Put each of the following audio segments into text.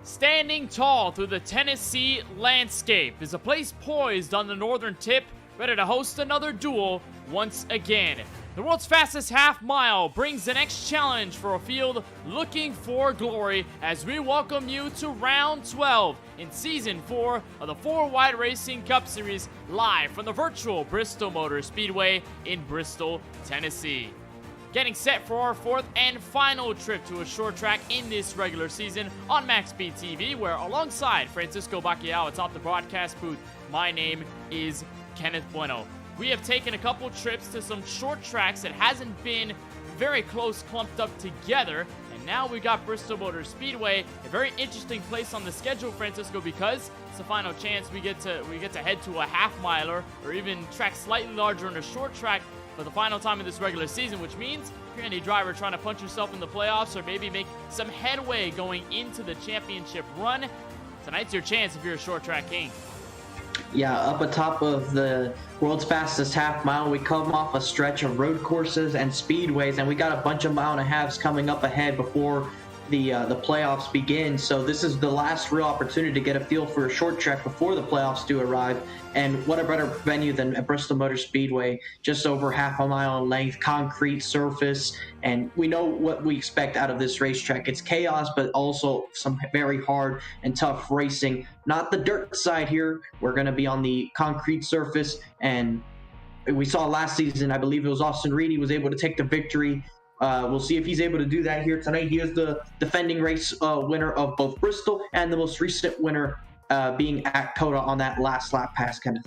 Standing tall through the Tennessee landscape is a place poised on the northern tip, ready to host another duel once again. The world's fastest half mile brings the next challenge for a field looking for glory as we welcome you to round 12 in season 4 of the 4-Wide Racing Cup Series, live from the virtual Bristol Motor Speedway in Bristol, Tennessee. Getting set for our fourth and final trip to a short track in this regular season on MaxSpeedTV, where alongside Francisco Bacchiao atop the broadcast booth, my name is Kenneth Bueno. We have taken a couple trips to some short tracks that hasn't been very close clumped up together, and now we got Bristol Motor Speedway, a very interesting place on the schedule, Francisco, because it's the final chance we get to head to a half miler or even track slightly larger in a short track for the final time in this regular season, which means if you're any driver trying to punch yourself in the playoffs or maybe make some headway going into the championship run, tonight's your chance if you're a short track king. Yeah, up atop of the world's fastest half mile, we come off a stretch of road courses and speedways, and we got a bunch of mile and a halves coming up ahead before the playoffs begin. So this is the last real opportunity to get a feel for a short track before the playoffs do arrive. And what a better venue than at Bristol Motor Speedway, just over half a mile in length, concrete surface, and we know what we expect out of this racetrack. It's chaos, but also some very hard and tough racing. Not the dirt side here. We're going to be on the concrete surface, and we saw last season, I believe it was Austin Reed, he was able to take the victory. We'll see if he's able to do that here tonight. He is the defending race winner of both Bristol and the most recent winner being at COTA on that last lap pass, Kenneth.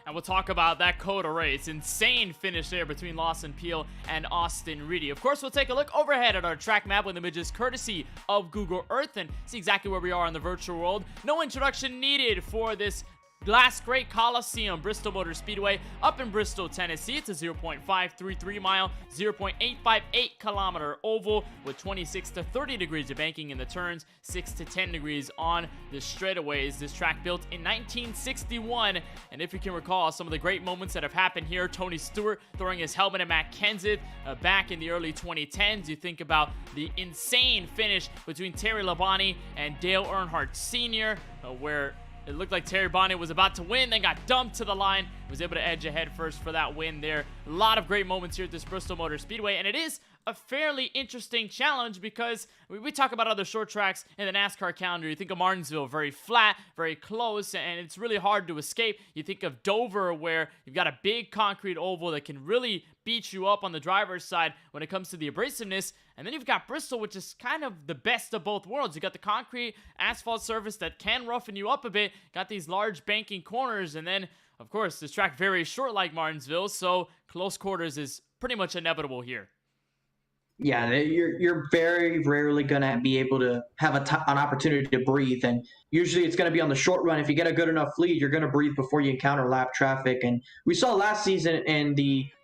And we'll talk about that COTA race. Insane finish there between Lawson Peel and Austin Reedy. Of course, we'll take a look overhead at our track map with images courtesy of Google Earth and see exactly where we are in the virtual world. No introduction needed for this last great Coliseum, Bristol Motor Speedway, up in Bristol, Tennessee. It's a 0.533 mile, 0.858 kilometer oval with 26 to 30 degrees of banking in the turns, 6 to 10 degrees on the straightaways. This track built in 1961, and if you can recall some of the great moments that have happened here, Tony Stewart throwing his helmet at Matt Kenseth back in the early 2010s. You think about the insane finish between Terry Labonte and Dale Earnhardt Sr., where it looked like Terry Bonnet was about to win, then got dumped to the line, was able to edge ahead first for that win there. A lot of great moments here at this Bristol Motor Speedway, and it is a fairly interesting challenge because we talk about other short tracks in the NASCAR calendar. You think of Martinsville, very flat, very close, and it's really hard to escape. You think of Dover, where you've got a big concrete oval that can really beat you up on the driver's side when it comes to the abrasiveness. And then you've got Bristol, which is kind of the best of both worlds. You got the concrete asphalt surface that can roughen you up a bit, got these large banking corners, and then, of course, this track very short like Martinsville, so close quarters is pretty much inevitable here. Yeah, you're very rarely going to be able to have an opportunity to breathe, and usually it's going to be on the short run. If you get a good enough lead, you're going to breathe before you encounter lap traffic. And we saw last season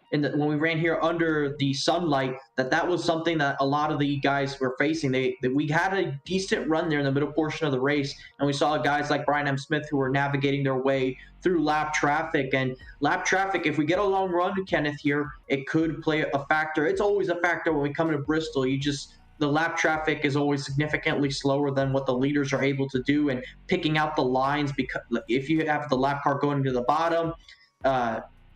when we ran here under the sunlight, that was something that a lot of the guys were facing. We had a decent run there in the middle portion of the race, and we saw guys like Brian M. Smith who were navigating their way through lap traffic. And lap traffic, if we get a long run, Kenneth, here, it could play a factor. It's always a factor when we come to Bristol. The lap traffic is always significantly slower than what the leaders are able to do, and picking out the lines, because if you have the lap car going to the bottom,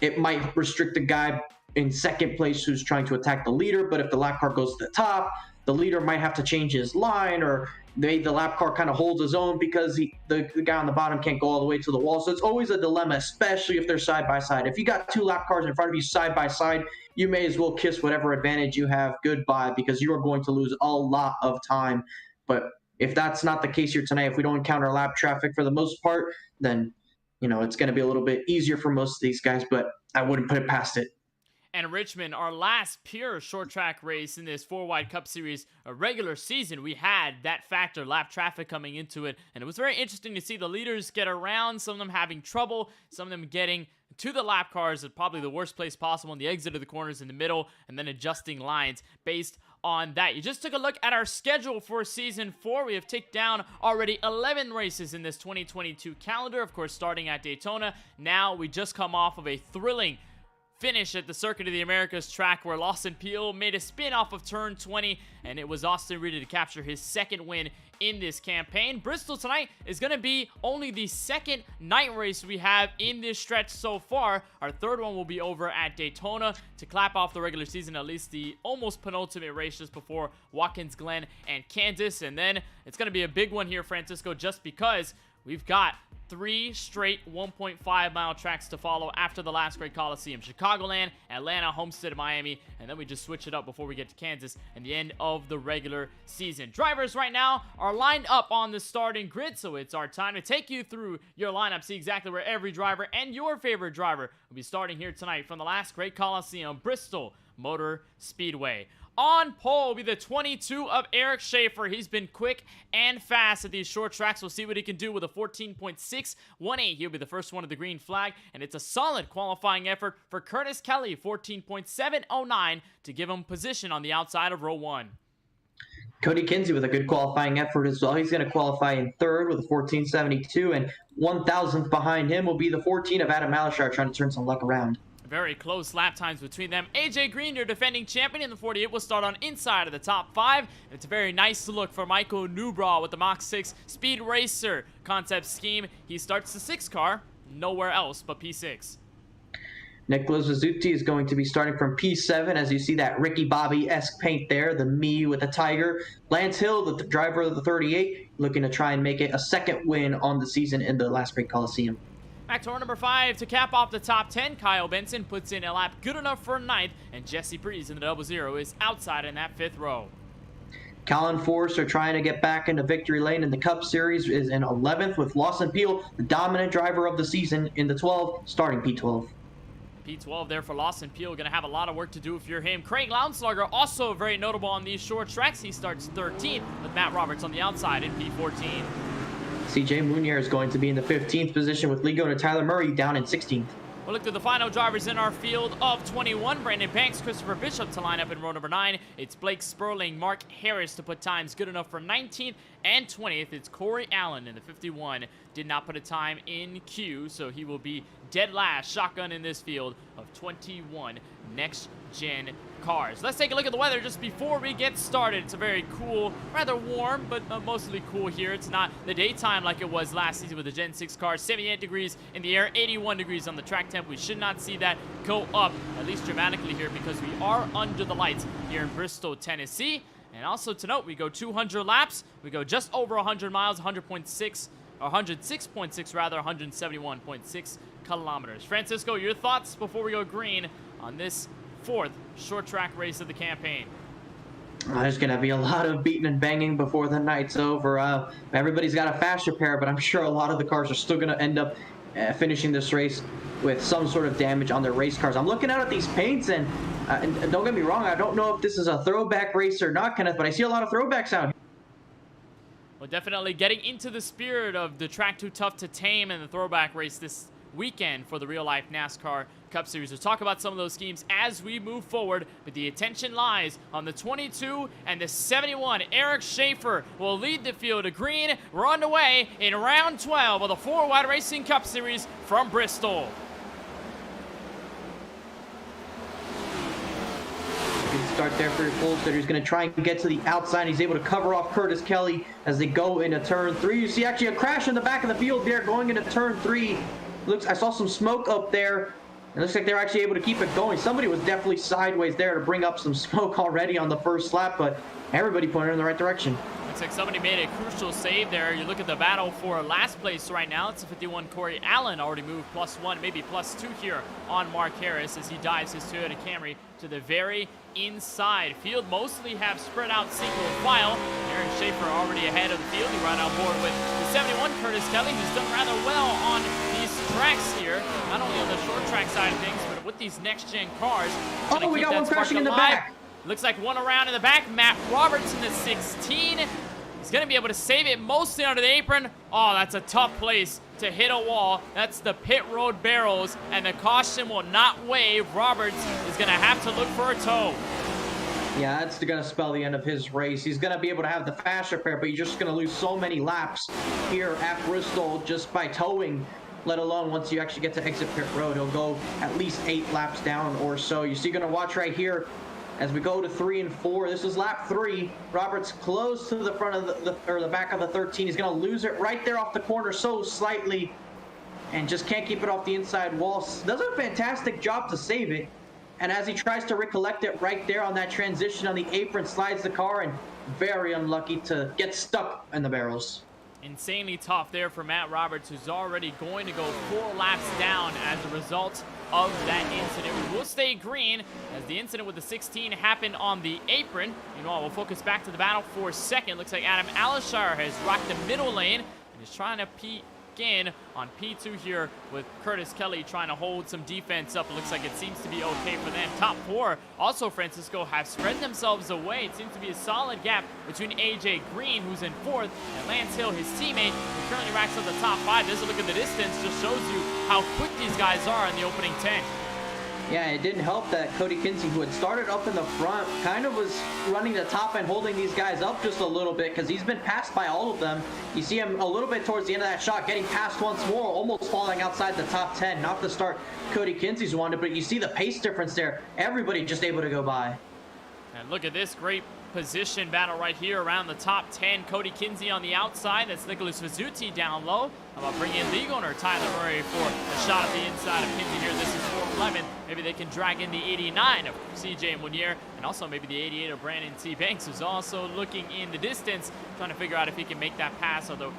it might restrict the guy in second place who's trying to attack the leader. But if the lap car goes to the top, the leader might have to change his line, or the lap car kind of holds his own because the guy on the bottom can't go all the way to the wall. So it's always a dilemma, especially if they're side by side. If you got two lap cars in front of you side by side, you may as well kiss whatever advantage you have goodbye, because you are going to lose a lot of time. But if that's not the case here tonight, if we don't encounter lap traffic for the most part, then it's going to be a little bit easier for most of these guys, but I wouldn't put it past it. And Richmond, our last pure short track race in this 4-Wide Cup Series regular season, we had that factor, lap traffic, coming into it. And it was very interesting to see the leaders get around, some of them having trouble, some of them getting to the lap cars at probably the worst place possible in the exit of the corners in the middle, and then adjusting lines based on that. You just took a look at our schedule for season 4. We have ticked down already 11 races in this 2022 calendar, of course starting at Daytona. Now we just come off of a thrilling finish at the Circuit of the Americas track where Lawson Peel made a spin off of turn 20, and it was Austin Reedy to capture his second win in this campaign. Bristol tonight is going to be only the second night race we have in this stretch so far. Our third one will be over at Daytona to clap off the regular season, at least the almost penultimate race just before Watkins Glen and Kansas. And then it's going to be a big one here, Francisco, just because we've got 3 straight 1.5-mile tracks to follow after the last great Coliseum. Chicagoland, Atlanta, Homestead, Miami, and then we just switch it up before we get to Kansas and the end of the regular season. Drivers right now are lined up on the starting grid, so it's our time to take you through your lineup, see exactly where every driver and your favorite driver will be starting here tonight from the last great Coliseum, Bristol Motor Speedway. On pole will be the 22 of Eric Schaefer. He's been quick and fast at these short tracks. We'll see what he can do with a 14.618. He'll be the first one of the green flag, and it's a solid qualifying effort for Curtis Kelly, 14.709, to give him position on the outside of row 1. Cody Kinsey with a good qualifying effort as well. He's going to qualify in third with a 14.72, and 1,000th behind him will be the 14 of Adam Malashar, trying to turn some luck around. Very close lap times between them. AJ Green, your defending champion in the 48, will start on inside of the top 5. And it's a very nice look for Michael Newbraw with the Mach 6 Speed Racer concept scheme. He starts the 6 car, nowhere else but P6. Nicholas Vizzuti is going to be starting from P7, as you see that Ricky Bobby-esque paint there, the me with the tiger. Lance Hill, the driver of the 38, looking to try and make it a second win on the season in the last great Coliseum. Back to row number 5 to cap off the top 10. Kyle Benson puts in a lap good enough for 9th, and Jesse Breeze in the 00 is outside in that 5th row. Colin Forrester trying to get back into victory lane in the Cup Series is in 11th, with Lawson Peel, the dominant driver of the season, in the 12, starting P12. P12 there for Lawson Peel. Going to have a lot of work to do if you're him. Craig Lounslugger, also very notable on these short tracks. He starts 13th with Matt Roberts on the outside in P14. CJ Munier is going to be in the 15th position, with Ligo and Tyler Murray down in 16th. We'll look to the final drivers in our field of 21. Brandon Banks, Christopher Bishop to line up in row number 9. It's Blake Sperling, Mark Harris to put times good enough for 19th and 20th. It's Corey Allen in the 51. Did not put a time in queue, so he will be dead last shotgun in this field of 21 next-gen cars. Let's take a look at the weather just before we get started. It's a very cool, rather warm, but mostly cool here. It's not the daytime like it was last season with the Gen 6 cars. 78 degrees in the air, 81 degrees on the track temp. We should not see that go up, at least dramatically here, because we are under the lights here in Bristol, Tennessee. And also to note, we go 200 laps. We go just over 100 miles, 100.6, or 106.6 rather, 171.6 kilometers. Francisco, your thoughts before we go green on this 4th short track race of the campaign? There's going to be a lot of beating and banging before the night's over. Everybody's got a faster pair, but I'm sure a lot of the cars are still going to end up finishing this race with some sort of damage on their race cars. I'm looking out at these paints, and don't get me wrong, I don't know if this is a throwback race or not, Kenneth, but I see a lot of throwbacks out here. Well, definitely getting into the spirit of the Track Too Tough to Tame and the throwback race this weekend for the real-life NASCAR Cup Series. We'll talk about some of those schemes as we move forward, but the attention lies on the 22 and the 71. Eric Schaefer will lead the field to green. We're underway in round 12 of the 4-Wide Racing Cup Series from Bristol. Good start there for your Polster. He's going to try and get to the outside. He's able to cover off Curtis Kelly as they go into turn 3. You see actually a crash in the back of the field there going into turn 3. I saw some smoke up there. It looks like they're actually able to keep it going. Somebody was definitely sideways there to bring up some smoke already on the first lap, but everybody pointed in the right direction. Looks like somebody made a crucial save there. You look at the battle for last place right now. It's a 51 Corey Allen already moved +1, maybe +2 here on Mark Harris as he dives his Toyota Camry to the very inside. Field mostly have spread out single file. Aaron Schaefer already ahead of the field. He right on board with the 71 Curtis Kelly, who's done rather well on these tracks here, not only on the short track side of things, but with these next-gen cars. Oh, we got one crashing in the back. Looks like one around in the back. Matt Roberts in the 16. He's going to be able to save it mostly under the apron. Oh, that's a tough place to hit a wall. That's the pit road barrels, and the caution will not wave. Roberts is going to have to look for a tow. Yeah, that's going to spell the end of his race. He's going to be able to have the faster pair, but he's just going to lose so many laps here at Bristol just by towing let alone once you actually get to exit pit road. He'll go at least 8 laps down or so. You see, you're going to watch right here as we go to 3 and 4. This is lap 3. Roberts close to the front of the back of the 13. He's going to lose it right there off the corner so slightly and just can't keep it off the inside wall. Does a fantastic job to save it. And as he tries to recollect it right there on that transition on the apron, slides the car, and very unlucky to get stuck in the barrels. Insanely tough there for Matt Roberts, who's already going to go 4 laps down as a result of that incident. We will stay green as the incident with the 16 happened on the apron. Meanwhile, we'll focus back to the battle for second. Looks like Adam Alashar has rocked the middle lane and is trying to peek in on P2 here with Curtis Kelly trying to hold some defense up. It looks like it seems to be okay for them. Top 4 also, Francisco, have spread themselves away. It seems to be a solid gap between AJ Green, who's in 4th, and Lance Hill, his teammate, who currently racks up the top 5. This is a look at the distance, just shows you how quick these guys are in the opening 10. Yeah, it didn't help that Cody Kinsey, who had started up in the front, kind of was running the top and holding these guys up just a little bit because he's been passed by all of them. You see him a little bit towards the end of that shot, getting passed once more, almost falling outside the top 10. Not the start Cody Kinsey's wanted, but you see the pace difference there. Everybody just able to go by. And look at this great position battle right here around the top 10. Cody Kinsey on the outside. That's Nicholas Vizzuti down low. How about bringing in league owner Tyler Murray for a shot at the inside of Kinsey here. This is 411. Maybe they can drag in the 89 of CJ Munier, and also maybe the 88 of Brandon T. Banks, who's also looking in the distance, trying to figure out if he can make that pass, although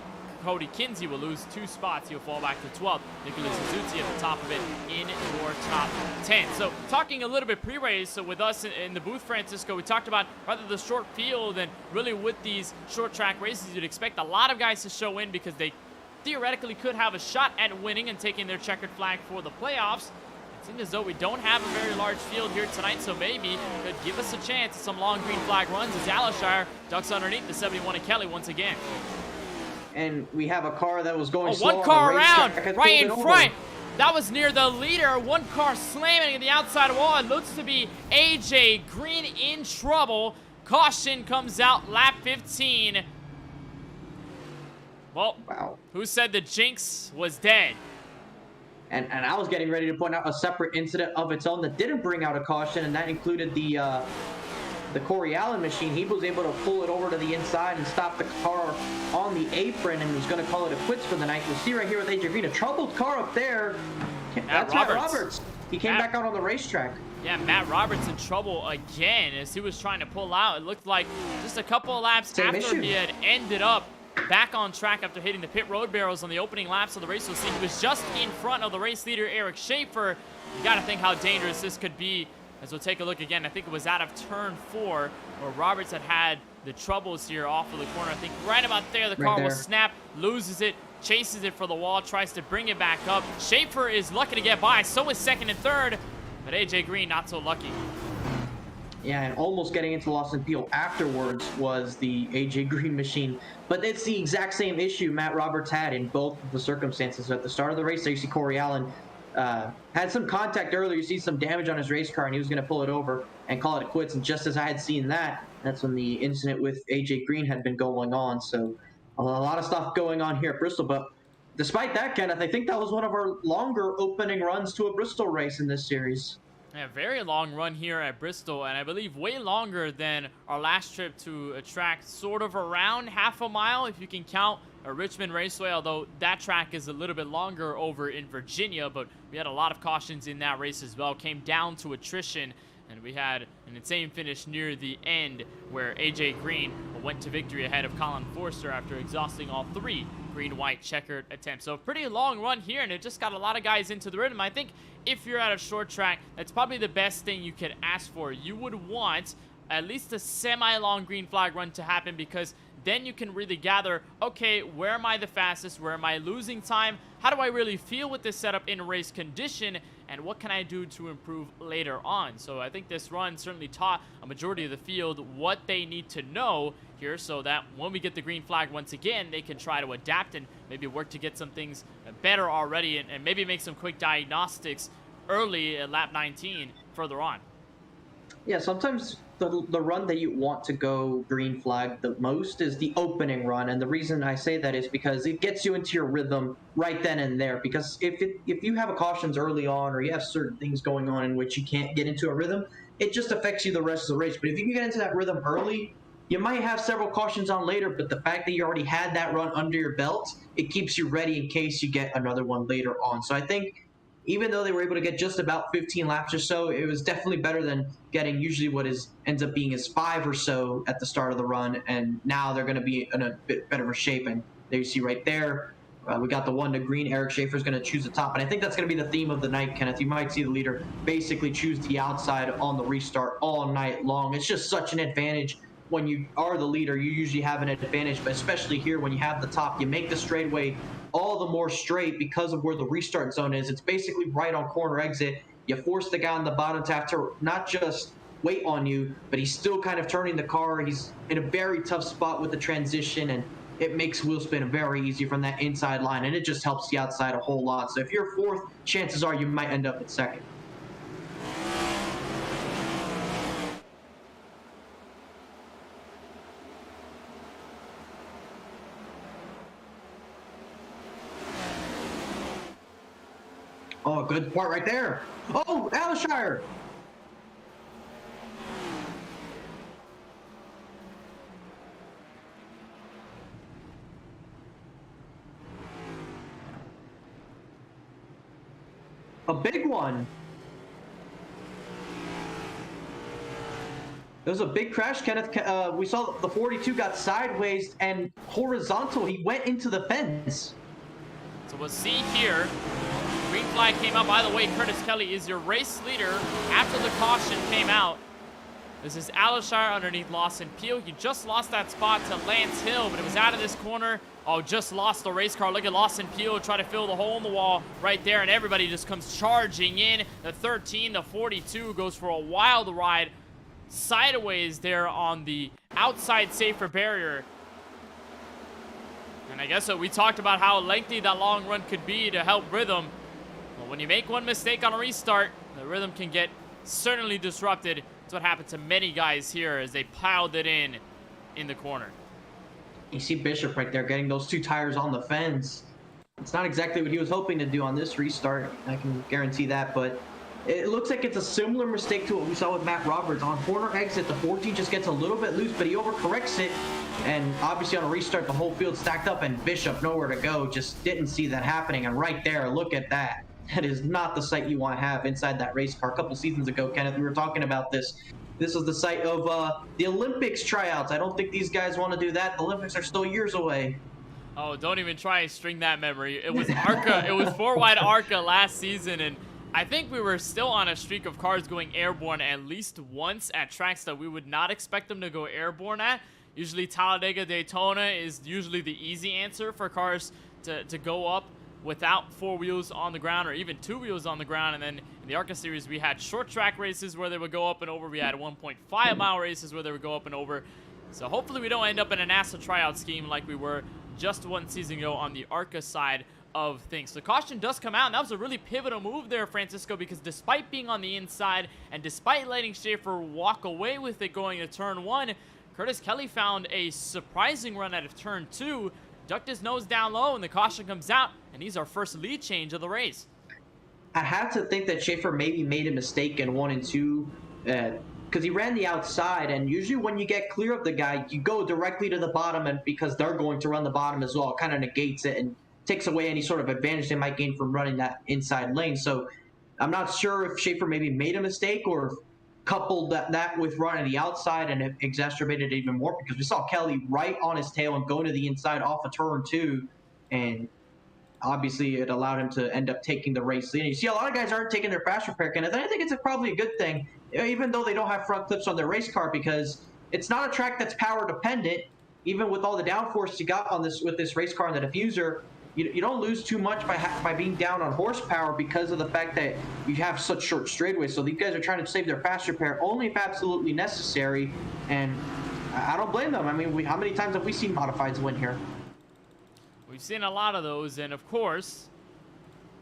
Cody Kinsey will lose 2 spots. He'll fall back to 12th. Nicholas Suzuki at the top of it in your top 10. So talking a little bit pre-race, so with us in the booth, Francisco, we talked about rather the short field, and really with these short track races, you'd expect a lot of guys to show in because they theoretically could have a shot at winning and taking their checkered flag for the playoffs. It seems as though we don't have a very large field here tonight, so maybe could give us a chance at some long green flag runs as Alashire ducks underneath the 71 of Kelly once again. And we have a car that was going slow. One car around, right in front. That was near the leader. One car slamming in the outside wall. It looks to be AJ Green in trouble. Caution comes out, lap 15. Well, wow. Who said the jinx was dead? And I was getting ready to point out a separate incident of its own that didn't bring out a caution, and that included the Corey Allen machine. He was able to pull it over to the inside and stop the car on the apron and was going to call it a quits for the night. You'll see right here with AJ Green, a troubled car up there. That's Matt Roberts. He came back out on the racetrack. Yeah, Matt Roberts in trouble again as he was trying to pull out. It looked like just a couple of laps after he had ended up back on track after hitting the pit road barrels on the opening laps of the race. You'll see he was just in front of the race leader, Eric Schaefer. You got to think how dangerous this could be. As we'll take a look again, I think it was out of turn 4 where Roberts had the troubles here off of the corner. I think right about there, the car will snap, loses it, chases it for the wall, tries to bring it back up. Schaefer is lucky to get by, so is second and third, but AJ Green not so lucky. Yeah, and almost getting into Lawson Peel afterwards was the AJ Green machine. But it's the exact same issue Matt Roberts had in both of the circumstances. At the start of the race, there you see Corey Allen had some contact earlier. You see some damage on his race car, and he was going to pull it over and call it quits. And just as I had seen that, that's when the incident with AJ Green had been going on. So a lot of stuff going on here at Bristol. But despite that, Kenneth, I think that was one of our longer opening runs to a Bristol race in this series. Yeah, very long run here at Bristol, and I believe way longer than our last trip to a track sort of around half a mile, if you can count a Richmond Raceway, although that track is a little bit longer over in Virginia, but we had a lot of cautions in that race as well. Came down to attrition, and we had an insane finish near the end where AJ Green went to victory ahead of Colin Forster after exhausting all 3 green-white checkered attempts. So a pretty long run here, and it just got a lot of guys into the rhythm. I think if you're at a short track, that's probably the best thing you could ask for. You would want at least a semi-long green flag run to happen, because then you can really gather, okay, where am I the fastest? Where am I losing time? How do I really feel with this setup in race condition? And what can I do to improve later on? So I think this run certainly taught a majority of the field what they need to know here, so that when we get the green flag once again, they can try to adapt and maybe work to get some things better already, and maybe make some quick diagnostics early at lap 19 further on. Yeah, sometimes the run that you want to go green flag the most is the opening run, and the reason I say that is because it gets you into your rhythm right then and there. Because if you have a cautions early on, or you have certain things going on in which you can't get into a rhythm, it just affects you the rest of the race. But if you can get into that rhythm early, you might have several cautions on later, but the fact that you already had that run under your belt, it keeps you ready in case you get another one later on. So I think even though they were able to get just about 15 laps or so, it was definitely better than getting usually what ends up being is 5 or so at the start of the run, and now they're going to be in a bit better of shape. And there you see right there, we got the 1 to green. Eric Schaefer's going to choose the top, and I think that's going to be the theme of the night, Kenneth. You might see the leader basically choose the outside on the restart all night long. It's just such an advantage. When you are the leader, you usually have an advantage, but especially here when you have the top, you make the straightaway all the more straight because of where the restart zone is. It's basically right on corner exit. You force the guy on the bottom to have to not just wait on you, but he's still kind of turning the car. He's in a very tough spot with the transition, and it makes wheel spin very easy from that inside line, and it just helps the outside a whole lot. So if you're fourth, chances are you might end up at second. Oh, good part right there. Oh, Alshire. A big one. There was a big crash, Kenneth. We saw the 42 got sideways and horizontal. He went into the fence. So we'll see here. Green flag came out. By the way, Curtis Kelly is your race leader after the caution came out. This is Alshire underneath Lawson Peel. He just lost that spot to Lance Hill, but it was out of this corner. Oh, just lost the race car. Look at Lawson Peel try to fill the hole in the wall right there, and everybody just comes charging in. The 13, the 42 goes for a wild ride sideways there on the outside safer barrier. And I guess we talked about how lengthy that long run could be to help rhythm. But when you make one mistake on a restart, the rhythm can get certainly disrupted. That's what happened to many guys here as they piled it in the corner. You see Bishop right there getting those 2 tires on the fence. It's not exactly what he was hoping to do on this restart, I can guarantee that, but it looks like it's a similar mistake to what we saw with Matt Roberts. On corner exit, the 14 just gets a little bit loose, but he overcorrects it, and obviously on a restart, the whole field stacked up, and Bishop nowhere to go, just didn't see that happening, and right there, look at that. That is not the sight you want to have inside that race car. A couple seasons ago, Kenneth, we were talking about this. This is the site of the Olympics tryouts. I don't think these guys want to do that. The Olympics are still years away. Oh, don't even try and string that memory. It was ARCA. It was 4-wide ARCA last season, and I think we were still on a streak of cars going airborne at least once at tracks that we would not expect them to go airborne at. Usually Talladega, Daytona is usually the easy answer for cars to go up without 4 wheels on the ground or even 2 wheels on the ground. And then in the ARCA series, we had short track races where they would go up and over. We had 1.5 mile races where they would go up and over. So hopefully we don't end up in a NASA tryout scheme like we were just 1 season ago on the ARCA side of things. The caution does come out, and that was a really pivotal move there, Francisco, because despite being on the inside and despite letting Schaefer walk away with it going to turn 1, Curtis Kelly found a surprising run out of turn 2, ducked his nose down low, and the caution comes out, and he's our first lead change of the race. I have to think that Schaefer maybe made a mistake in 1 and 2 because he ran the outside, and usually when you get clear of the guy, you go directly to the bottom, and because they're going to run the bottom as well, it kind of negates it and takes away any sort of advantage they might gain from running that inside lane. So I'm not sure if Schaefer maybe made a mistake or coupled that with running the outside, and it exacerbated it even more because we saw Kelly right on his tail and going to the inside off of turn 2, and obviously it allowed him to end up taking the race lead. And you see a lot of guys aren't taking their fast repair, Kenneth, and I think it's probably a good thing, even though they don't have front clips on their race car, because it's not a track that's power dependent. Even with all the downforce you got on this with this race car and the diffuser, you don't lose too much by being down on horsepower because of the fact that you have such short straightaways. So these guys are trying to save their fast repair only if absolutely necessary, and I don't blame them. I mean, how many times have we seen modifieds win here? We've seen a lot of those, and of course,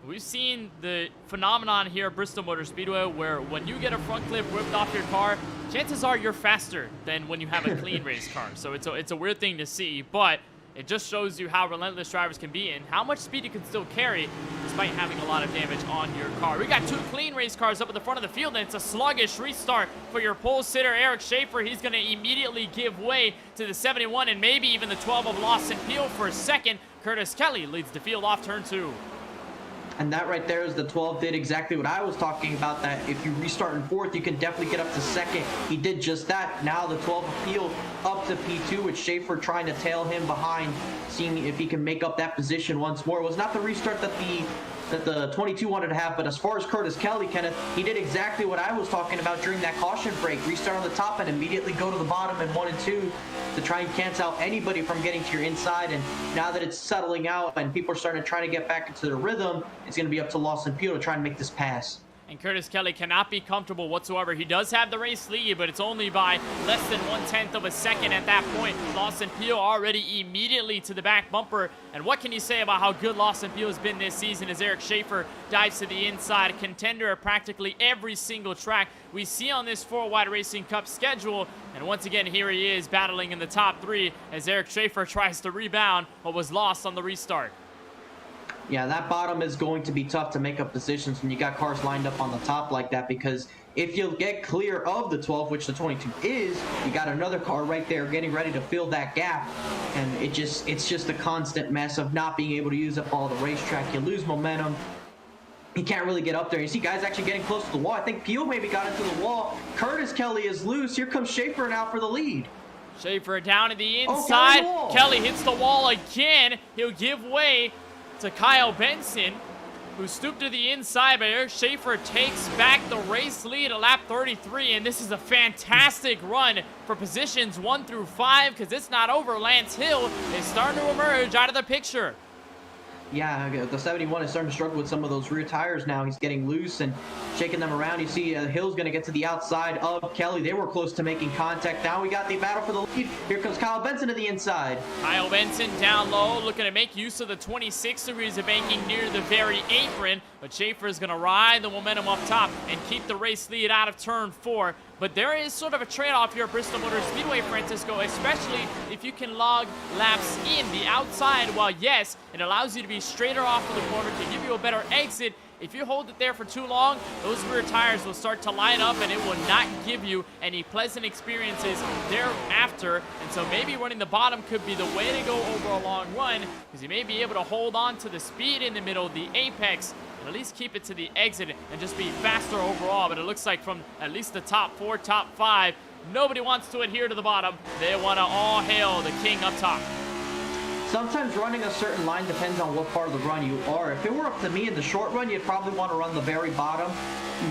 We've seen the phenomenon here at Bristol Motor Speedway where when you get a front clip whipped off your car, chances are you're faster than when you have a clean race car. So it's a weird thing to see, but it just shows you how relentless drivers can be and how much speed you can still carry despite having a lot of damage on your car. We got two clean race cars up at the front of the field, and it's a sluggish restart for your pole sitter, Eric Schaefer. He's going to immediately give way to the 71 and maybe even the 12 of Lawson Peel for a second. Curtis Kelly leads the field off turn 2. And that right there is the 12 did exactly what I was talking about, that if you restart in 4th, you can definitely get up to 2nd. He did just that. Now the 12 appeal up to P2 with Schaefer trying to tail him behind, seeing if he can make up that position once more. It was not the restart that the 22 wanted to have, but as far as Curtis Kelly, Kenneth, he did exactly what I was talking about during that caution break. Restart on the top and immediately go to the bottom in 1 and 2 to try and cancel out anybody from getting to your inside. And now that it's settling out and people are starting to try to get back into their rhythm, it's going to be up to Lawson Peel to try and make this pass. And Curtis Kelly cannot be comfortable whatsoever. He does have the race lead, but it's only by less than 1/10 of a second at that point. Lawson Peel already immediately to the back bumper. And what can you say about how good Lawson Peel has been this season as Eric Schaefer dives to the inside, contender at practically every single track we see on this 4-wide Racing Cup schedule. And once again, here he is battling in the top 3 as Eric Schaefer tries to rebound what was lost on the restart. Yeah, that bottom is going to be tough to make up positions when you got cars lined up on the top like that, because if you get clear of the 12, which the 22 is, you got another car right there getting ready to fill that gap, and it's just a constant mess of not being able to use up all the racetrack. You lose momentum. You can't really get up there. You see guys actually getting close to the wall. I think Peel maybe got into the wall. Curtis Kelly is loose. Here comes Schaefer now for the lead. Schaefer down to the inside. Oh, Kelly hits the wall again. He'll give way to Kyle Benson, who stooped to the inside, but Eric Schaefer takes back the race lead at lap 33, and this is a fantastic run for positions 1 through 5, because it's not over. Lance Hill is starting to emerge out of the picture. Yeah, the 71 is starting to struggle with some of those rear tires now. He's getting loose and shaking them around. You see Hill's going to get to the outside of Kelly. They were close to making contact. Now we got the battle for the lead. Here comes Kyle Benson to the inside. Kyle Benson down low, looking to make use of the 26 degrees of banking near the very apron, but Schaefer is going to ride the momentum up top and keep the race lead out of turn 4. But there is sort of a trade-off here at Bristol Motor Speedway, Francisco, especially if you can log laps in the outside. While, yes, it allows you to be straighter off of the corner to give you a better exit, if you hold it there for too long, those rear tires will start to line up and it will not give you any pleasant experiences thereafter. And so maybe running the bottom could be the way to go over a long run, because you may be able to hold on to the speed in the middle, the apex, and at least keep it to the exit and just be faster overall. But it looks like from at least the top 4, top 5, nobody wants to adhere to the bottom. They want to all hail the king up top. Sometimes running a certain line depends on what part of the run you are. If it were up to me in the short run, you'd probably want to run the very bottom,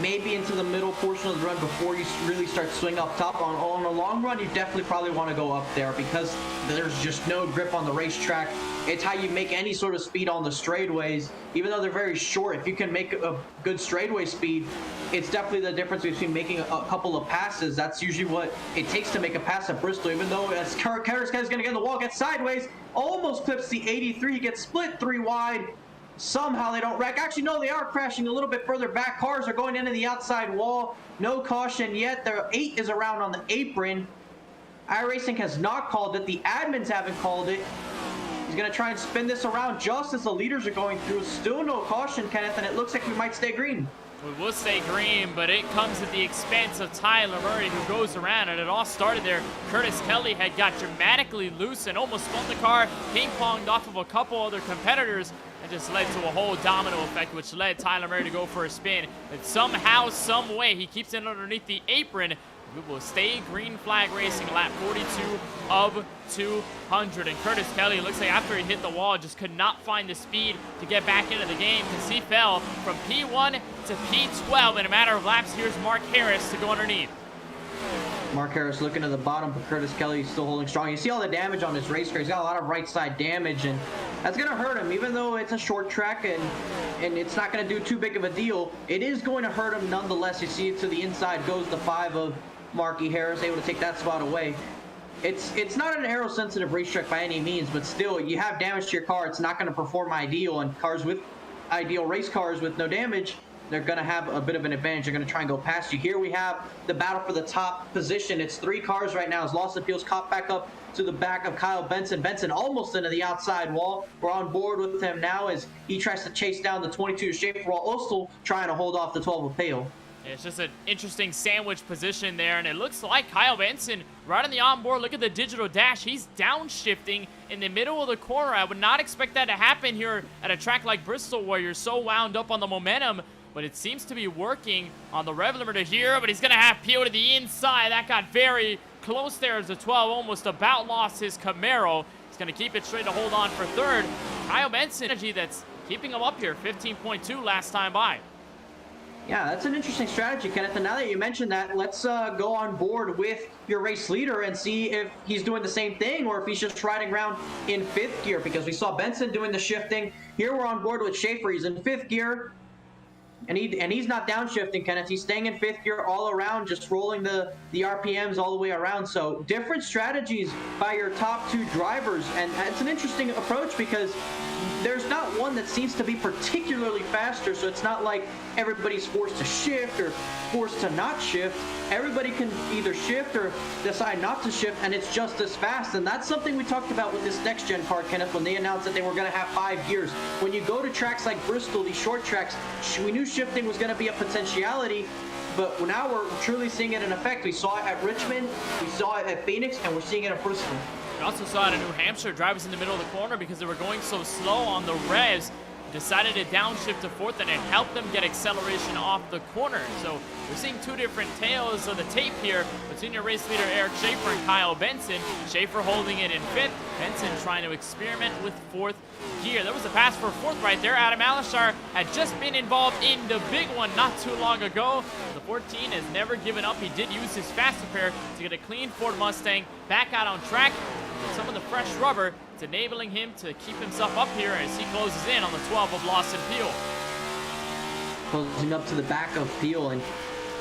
maybe into the middle portion of the run before you really start swing up top. On a long run, you definitely probably want to go up there because there's just no grip on the racetrack. It's how you make any sort of speed on the straightaways. Even though they're very short, if you can make a good straightaway speed, it's definitely the difference between making a couple of passes. That's usually what it takes to make a pass at Bristol, even though as Curtis Kelly's going to get in the wall, gets sideways, almost clips the 83, gets split 3 wide. Somehow they don't wreck. Actually, no, they are crashing a little bit further back. Cars are going into the outside wall. No caution yet. The 8 is around on the apron. iRacing has not called it. The admins haven't called it. He's going to try and spin this around just as the leaders are going through. Still no caution, Kenneth, and it looks like we might stay green. We will stay green, but it comes at the expense of Tyler Murray, who goes around, and it all started there. Curtis Kelly had got dramatically loose and almost spun the car, ping-ponged off of a couple other competitors, and just led to a whole domino effect, which led Tyler Murray to go for a spin. And somehow, some way, he keeps it underneath the apron. We will stay green flag racing lap 42 of 200. And Curtis Kelly, looks like after he hit the wall, just could not find the speed to get back into the game because he fell from P1 to P12 in a matter of laps. Here's Mark Harris to go underneath. Mark Harris looking to the bottom, but Curtis Kelly still holding strong. You see all the damage on his race car. He's got a lot of right side damage, and that's going to hurt him. Even though it's a short track and it's not going to do too big of a deal, it is going to hurt him nonetheless. You see it to the inside goes the 5 of Marky Harris, able to take that spot away. It's not an aero-sensitive racetrack by any means, but still, you have damage to your car. It's not going to perform ideal, and cars with ideal race cars with no damage, they're going to have a bit of an advantage. They're going to try and go past you. Here we have the battle for the top position. It's 3 cars right now as Lawson Peel's caught back up to the back of Kyle Benson. Benson almost into the outside wall. We're on board with him now as he tries to chase down the 22 Schaefer, while Ostel trying to hold off the 12 of Pale. It's just an interesting sandwich position there, and it looks like Kyle Benson right on the onboard. Look at the digital dash. He's downshifting in the middle of the corner. I would not expect that to happen here at a track like Bristol where you're so wound up on the momentum, but it seems to be working on the rev limiter here, but he's going to have Peel to the inside. That got very close there as the 12 almost about lost his Camaro. He's going to keep it straight to hold on for third. Kyle Benson, energy that's keeping him up here, 15.2 last time by. Yeah, that's an interesting strategy, Kenneth. And now that you mentioned that, let's go on board with your race leader and see if he's doing the same thing or if he's just riding around in 5th gear, because we saw Benson doing the shifting. Here we're on board with Schaefer. He's in 5th gear. And he's not downshifting, Kenneth. He's staying in 5th gear all around, just rolling the RPMs all the way around. So different strategies by your top 2 drivers. And it's an interesting approach because there's not one that seems to be particularly faster. So it's not like everybody's forced to shift or forced to not shift. Everybody can either shift or decide not to shift, and it's just as fast. And that's something we talked about with this next gen car, Kenneth, when they announced that they were going to have 5 gears. When you go to tracks like Bristol, these short tracks, we knew shifting was going to be a potentiality, but now we're truly seeing it in effect. We saw it at Richmond, we saw it at Phoenix, and we're seeing it at Bristol. We also saw it in New Hampshire. Drivers in the middle of the corner, because they were going so slow on the revs, decided to downshift to 4th, and it helped them get acceleration off the corner. So we're seeing 2 different tales of the tape here between your race leader Eric Schaefer and Kyle Benson. Schaefer holding it in 5th, Benson trying to experiment with 4th gear. There was a pass for 4th right there. Adam Alishar had just been involved in the big one not too long ago. The 14 has never given up. He did use his fast repair to get a clean Ford Mustang back out on track. With some of the fresh rubber, it's enabling him to keep himself up here as he closes in on the 12 of Lawson Peel. Closing up to the back of Peel, and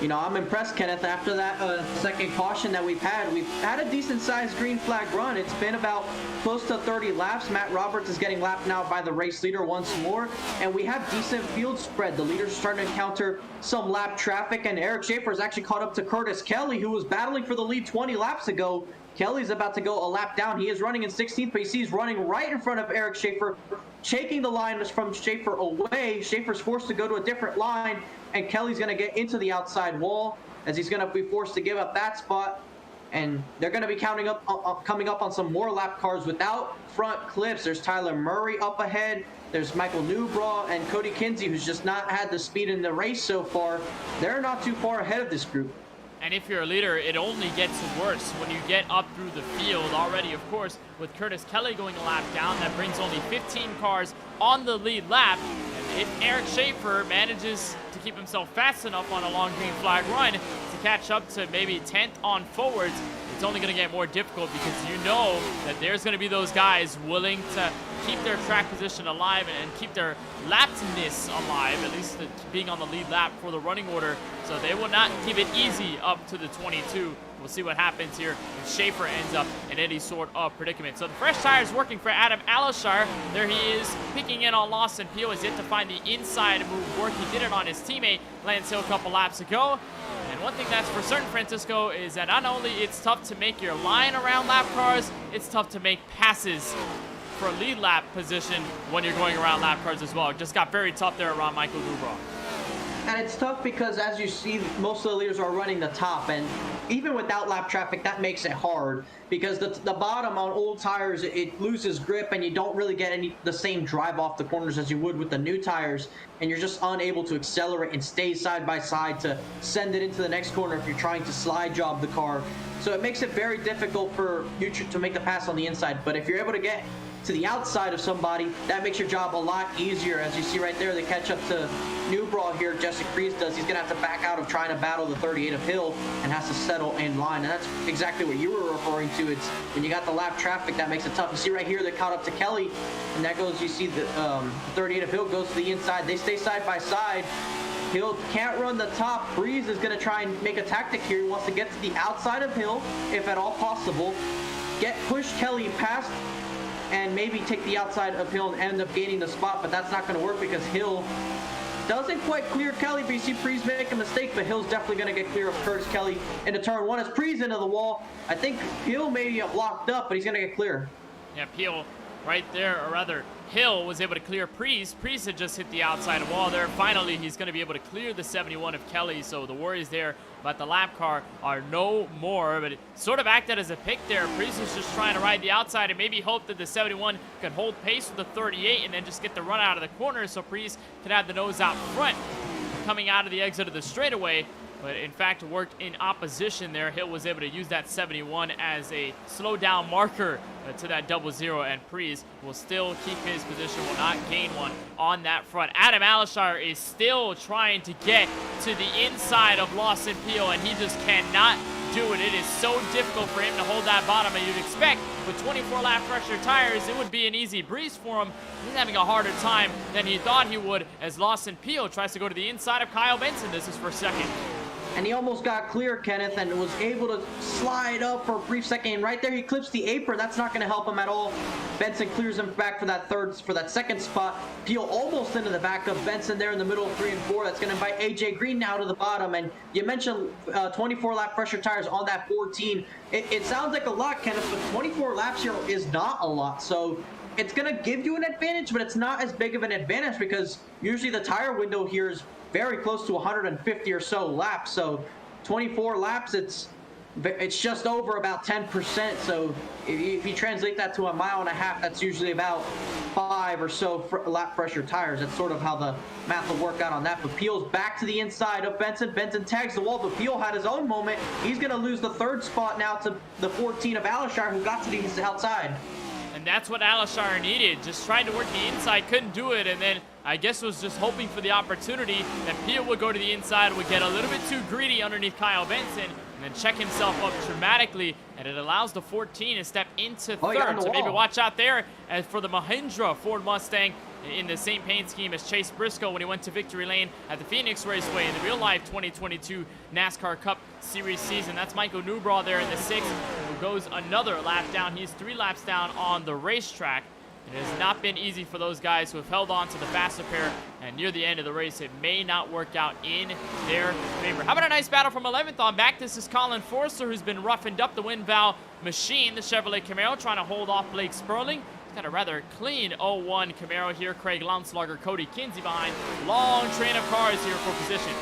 you know, I'm impressed, Kenneth. After that second caution that we've had a decent-sized green flag run. It's been about close to 30 laps. Matt Roberts is getting lapped now by the race leader once more, and we have decent field spread. The leaders are starting to encounter some lap traffic, and Eric Schaefer has actually caught up to Curtis Kelly, who was battling for the lead 20 laps ago. Kelly's about to go a lap down. He is running in 16th, but he's running right in front of Eric Schaefer, taking the line from Schaefer away. Schaefer's forced to go to a different line, and Kelly's going to get into the outside wall as he's going to be forced to give up that spot. And they're going to be coming up on some more lap cars without front clips. There's Tyler Murray up ahead. There's Michael Newbraw and Cody Kinsey, who's just not had the speed in the race so far. They're not too far ahead of this group. And if you're a leader, it only gets worse when you get up through the field already. Of course, with Curtis Kelly going a lap down, that brings only 15 cars on the lead lap. And if Eric Schaefer manages to keep himself fast enough on a long green flag run to catch up to maybe 10th on forwards, it's only going to get more difficult, because you know that there's going to be those guys willing to keep their track position alive and keep their lapness alive, at least being on the lead lap for the running order. So they will not keep it easy up to the 22. We'll see what happens here if Schaefer ends up in any sort of predicament. So the fresh tires working for Adam Alishar. There he is, picking in on Lawson Peel. Has yet to find the inside move work. He did it on his teammate Lance Hill a couple laps ago. And one thing that's for certain, Francisco, is that not only it's tough to make your line around lap cars, it's tough to make passes for lead lap position when you're going around lap cars as well. It just got very tough there around Michael Newbraw. And it's tough because, as you see, most of the leaders are running the top, and even without lap traffic, that makes it hard because the bottom on old tires, it loses grip, and you don't really get the same drive off the corners as you would with the new tires, and you're just unable to accelerate and stay side by side to send it into the next corner if you're trying to slide job the car. So it makes it very difficult for you to make the pass on the inside. But if you're able to get to the outside of somebody, that makes your job a lot easier. As you see right there, they catch up to Newbraw here. Jesse Crees does. He's going to have to back out of trying to battle the 38 of Hill and has to settle in line. And that's exactly what you were referring to. It's when you got the lap traffic, that makes it tough. You see right here, they caught up to Kelly, and that goes, you see the 38 of Hill goes to the inside. They stay side by side. Hill can't run the top. Breeze is going to try and make a tactic here. He wants to get to the outside of Hill, if at all possible. Push Kelly past and maybe take the outside of Hill and end up gaining the spot, but that's not going to work because Hill doesn't quite clear Kelly, but you see Preece make a mistake, but Hill's definitely going to get clear of Curtis Kelly into turn one as Preece into the wall. I think Hill may have locked up, but he's going to get clear. Yeah, Peel right there, or rather, Hill was able to clear Preece. Preece had just hit the outside wall there. Finally, he's going to be able to clear the 71 of Kelly, so the worries there about the lap car are no more, but it sort of acted as a pick there. Preece was just trying to ride the outside and maybe hope that the 71 could hold pace with the 38 and then just get the run out of the corner so Preece could have the nose out front coming out of the exit of the straightaway. But in fact, it worked in opposition there. Hill was able to use that 71 as a slow down marker to that 00, and Preece will still keep his position, will not gain one on that front. Adam Alashire is still trying to get to the inside of Lawson Peel, and he just cannot do it. It is so difficult for him to hold that bottom, and you'd expect with 24 lap pressure tires, it would be an easy breeze for him. He's having a harder time than he thought he would as Lawson Peel tries to go to the inside of Kyle Benson. This is for second. And he almost got clear, Kenneth, and was able to slide up for a brief second. And right there, he clips the apron. That's not going to help him at all. Benson clears him back for that second spot. Peel almost into the back of Benson there in the middle of 3 and 4. That's going to invite AJ Green now to the bottom. And you mentioned 24 lap pressure tires on that 14. It sounds like a lot, Kenneth, but 24 laps here is not a lot. So it's going to give you an advantage, but it's not as big of an advantage because usually the tire window here is very close to 150 or so laps. So 24 laps, it's just over about 10%. So if you translate that to a mile and a half, that's usually about 5 or so lap pressure tires. That's sort of how the math will work out on that. But Peel's back to the inside of Benson. Benson tags the wall, but Peel had his own moment. He's going to lose the third spot now to the 14 of Alashire, who got to the outside. And that's what Alashire needed. Just tried to work the inside, couldn't do it, and then I guess was just hoping for the opportunity that Peel would go to the inside, would get a little bit too greedy underneath Kyle Benson, and then check himself up dramatically, and it allows the 14 to step into third. So maybe watch out there as for the Mahindra Ford Mustang in the same paint scheme as Chase Briscoe when he went to victory lane at the Phoenix Raceway in the real-life 2022 NASCAR Cup Series season. That's Michael Newbraw there in the 6th, who goes another lap down. He's 3 laps down on the racetrack. It has not been easy for those guys who have held on to the faster pair, and near the end of the race, it may not work out in their favor. How about a nice battle from 11th on back? This is Colin Forster, who's been roughened up the Winval machine, the Chevrolet Camaro, trying to hold off Blake Sperling. He's got a rather clean 0-1 Camaro here. Craig Launslugger, Cody Kinsey behind. Long train of cars here for position.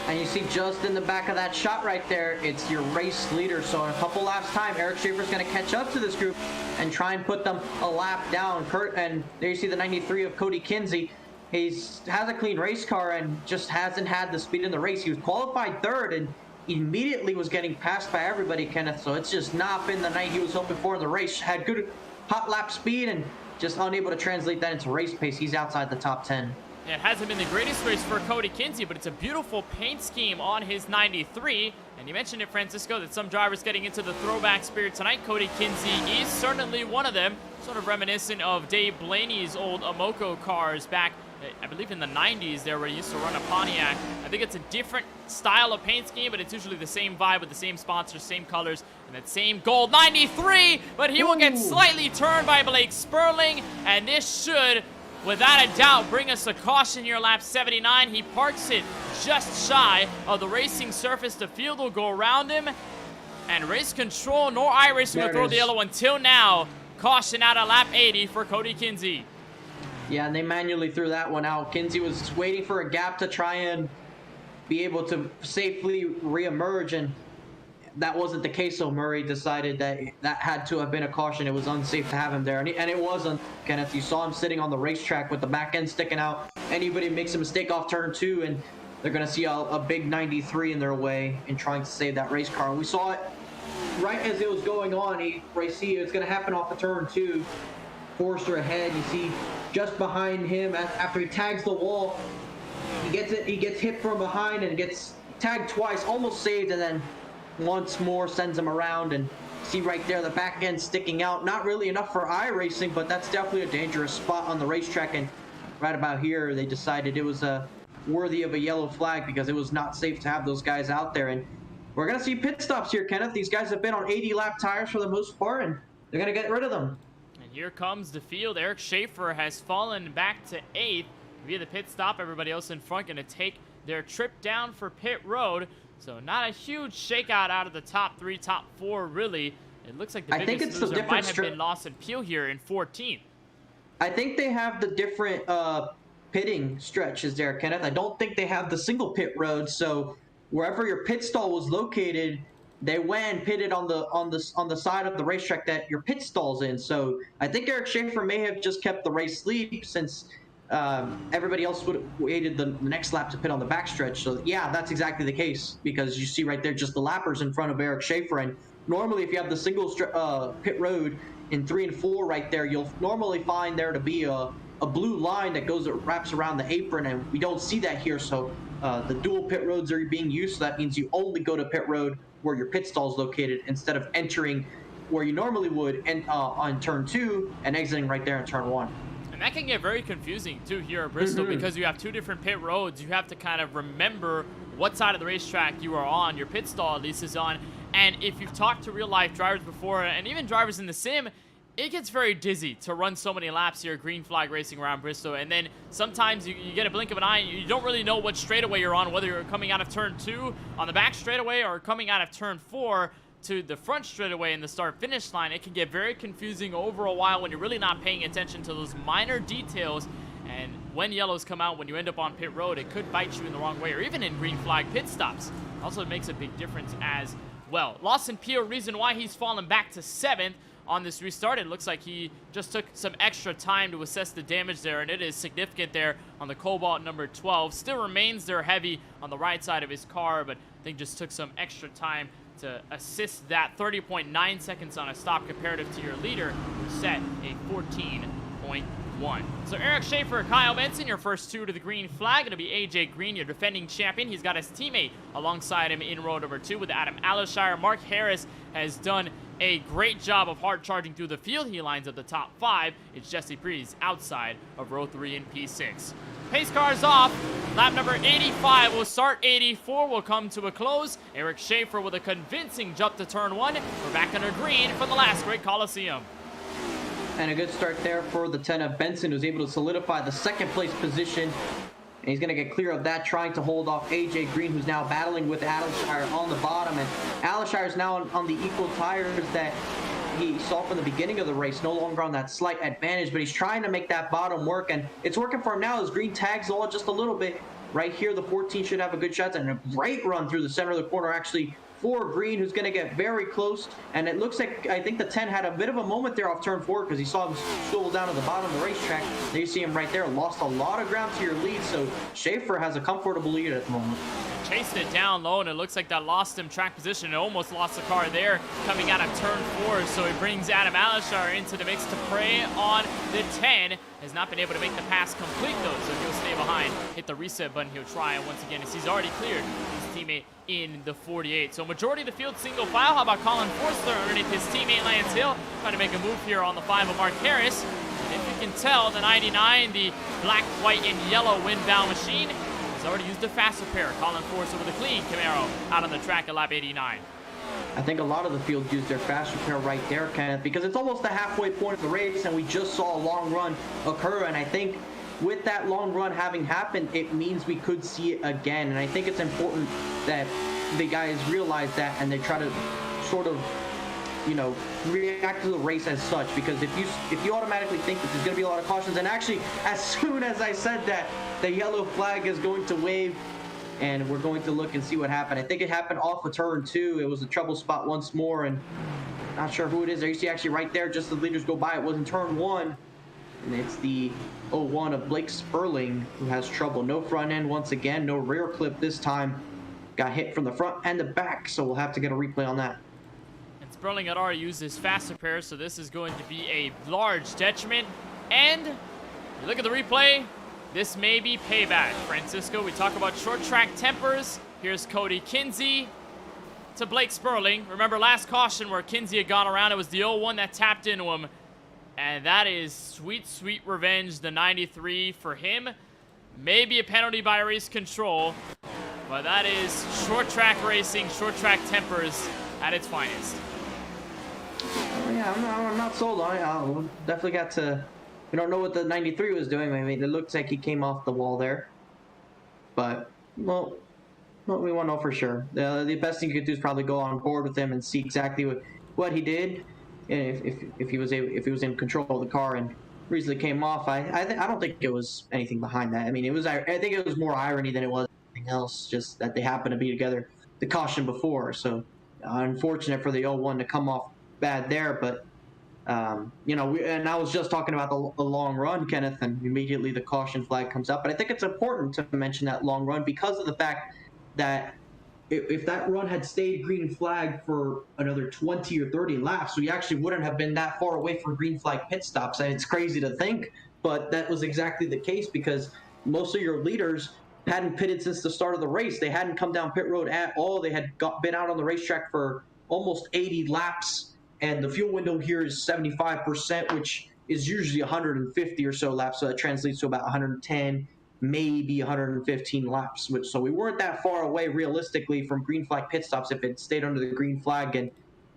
And you see just in the back of that shot right there, it's your race leader. So in a couple laps time, Eric Schaefer's going to catch up to this group and try and put them a lap down. And there you see the 93 of Cody Kinsey. He has a clean race car and just hasn't had the speed in the race. He was qualified third and immediately was getting passed by everybody, Kenneth. So it's just not been the night he was hoping for in the race. Had good hot lap speed and just unable to translate that into race pace. He's outside the top 10. It hasn't been the greatest race for Cody Kinsey, but it's a beautiful paint scheme on his 93. And you mentioned it, Francisco, that some drivers getting into the throwback spirit tonight. Cody Kinsey is certainly one of them, sort of reminiscent of Dave Blaney's old Amoco cars back, I believe, in the 90s there, where he used to run a Pontiac. I think it's a different style of paint scheme, but it's usually the same vibe with the same sponsors, same colors, and that same gold 93. But he will get slightly turned by Blake Sperling, and this should, without a doubt, bring us a caution here, lap 79. He parks it just shy of the racing surface. The field will go around him, and race control nor iRacing will throw the yellow until now. Caution out of lap 80 for Cody Kinsey. Yeah, and they manually threw that one out. Kinsey was waiting for a gap to try and be able to safely reemerge, and that wasn't the case, so Murray decided that that had to have been a caution. It was unsafe to have him there, and it wasn't, Kenneth. You saw him sitting on the racetrack with the back end sticking out. Anybody makes a mistake off turn 2, and they're going to see a big 93 in their way in trying to save that race car. And we saw it right as it was going on. It's going to happen off of turn 2. Forster ahead. You see just behind him after he tags the wall, he gets hit from behind and gets tagged twice, almost saved, and then once more sends him around. And see right there the back end sticking out. Not really enough for iRacing, but that's definitely a dangerous spot on the racetrack. And right about here they decided it was worthy of a yellow flag because it was not safe to have those guys out there. And we're going to see pit stops here, Kenneth. These guys have been on 80 lap tires for the most part, and they're going to get rid of them. here comes the field. Eric Schaefer has fallen back to 8th via the pit stop. Everybody else in front going to take their trip down for pit road. So not a huge shakeout out of the top 3, top 4, really. It looks like the biggest loser might have been Lawson Peel here in 14th. I think they have the different pitting stretches there, Kenneth. I don't think they have the single pit road. So wherever your pit stall was located, they went and pitted on the side of the racetrack that your pit stall's in. So I think Eric Schaefer may have just kept the race lead since everybody else would have waited the next lap to pit on the backstretch. So yeah, that's exactly the case, because you see right there just the lappers in front of Eric Schaefer. And normally if you have the single pit road in 3 and 4 right there, you'll normally find there to be a blue line that wraps around the apron, and we don't see that here. So the dual pit roads are being used, so that means you only go to pit road where your pit stall is located instead of entering where you normally would on turn 2 and exiting right there in turn 1. And that can get very confusing too here at Bristol, because you have 2 different pit roads. You have to kind of remember what side of the racetrack you are on, your pit stall at least is on. And if you've talked to real life drivers before, and even drivers in the sim, it gets very dizzy to run so many laps here, green flag racing around Bristol. And then sometimes you get a blink of an eye and you don't really know what straightaway you're on, whether you're coming out of turn 2 on the back straightaway or coming out of turn 4 to the front straightaway in the start-finish line. It can get very confusing over a while when you're really not paying attention to those minor details. And when yellows come out, when you end up on pit road, it could bite you in the wrong way, or even in green flag pit stops. Also, it makes a big difference as well. Lawson Peel, reason why he's fallen back to 7th on this restart. It looks like he just took some extra time to assess the damage there, and it is significant there on the Cobalt number 12. Still remains there heavy on the right side of his car, but I think just took some extra time to assist that. 30.9 seconds on a stop comparative to your leader, who set a 14.1. So Eric Schaefer, Kyle Benson, your first 2 to the green flag. It'll be AJ Green, your defending champion. He's got his teammate alongside him in row number 2 with Adam Alishire. Mark Harris has done a great job of hard charging through the field. He lines up the top 5. It's Jesse Breeze outside of row 3 in P6. Pace cars off. Lap number 85 will start. 84 will come to a close. Eric Schaefer with a convincing jump to turn 1. We're back under green for the last great Coliseum. And a good start there for the 10 of Benson, who's able to solidify the 2nd place position. And he's going to get clear of that, trying to hold off AJ Green, who's now battling with Alishire on the bottom. And Alishire is now on the equal tires that he saw from the beginning of the race, no longer on that slight advantage, but he's trying to make that bottom work, and it's working for him now as Green tags all just a little bit. Right here, the 14 should have a good shot, and a great run through the center of the corner, actually, for Green, who's going to get very close. And it looks like, I think the 10 had a bit of a moment there off turn 4, because he saw him swivel down to the bottom of the racetrack. There you see him right there, lost a lot of ground to your lead, so Schaefer has a comfortable lead at the moment. Chased it down low, and it looks like that lost him track position. It almost lost the car there coming out of turn 4, so it brings Adam Alishire into the mix to prey on the 10. Has not been able to make the pass complete though, so he'll stay behind, hit the reset button. He'll try it once again as he's already cleared his teammate in the 48. So majority of the field single file. How about Colin Forster underneath his teammate Lance Hill, trying to make a move here on the 5 of Mark Harris. And if you can tell, the 99, the black, white, and yellow windbound machine, has already used a fast repair. Colin Forster with a clean Camaro out on the track at lap 89. I think a lot of the field used their fast repair right there, Kenneth, because it's almost the halfway point of the race, and we just saw a long run occur. And I think with that long run having happened, it means we could see it again. And I think it's important that the guys realize that, and they try to sort of, you know, react to the race as such, because if you automatically think that there's going to be a lot of cautions, and actually as soon as I said that, the yellow flag is going to wave, and we're going to look and see what happened. I think it happened off of turn 2. It was a trouble spot once more, and not sure who it is. There you see actually right there, just as the leaders go by, it was in turn 1, and it's the 01 of Blake Sperling who has trouble. No front end once again, no rear clip this time. Got hit from the front and the back, so we'll have to get a replay on that. And Sperling had already used his fast repair, so this is going to be a large detriment. And you look at the replay, this may be payback. Francisco, we talk about short track tempers. Here's Cody Kinsey to Blake Sperling. Remember last caution where Kinsey had gone around, it was the 01 that tapped into him. And that is sweet, sweet revenge, the 93 for him. Maybe a penalty by race control, but that is short track racing, short track tempers at its finest. Yeah, I'm not sold on it. I'll definitely got to. We don't know what the 93 was doing. I mean, it looks like he came off the wall there, but well, we won't know for sure. The best thing you could do is probably go on board with him and see exactly what he did, and if he was in control of the car and recently came off. I don't think it was anything behind that. I mean, I think it was more irony than it was anything else. Just that they happened to be together. The caution before, so unfortunate for the 01 to come off bad there, but. And I was just talking about the long run, Kenneth, and immediately the caution flag comes up. But I think it's important to mention that long run because of the fact that if that run had stayed green flag for another 20 or 30 laps, we actually wouldn't have been that far away from green flag pit stops. And it's crazy to think, but that was exactly the case because most of your leaders hadn't pitted since the start of the race. They hadn't come down pit road at all. They had been out on the racetrack for almost 80 laps. And the fuel window here is 75%, which is usually 150 or so laps. So that translates to about 110, maybe 115 laps. So we weren't that far away realistically from green flag pit stops if it stayed under the green flag. And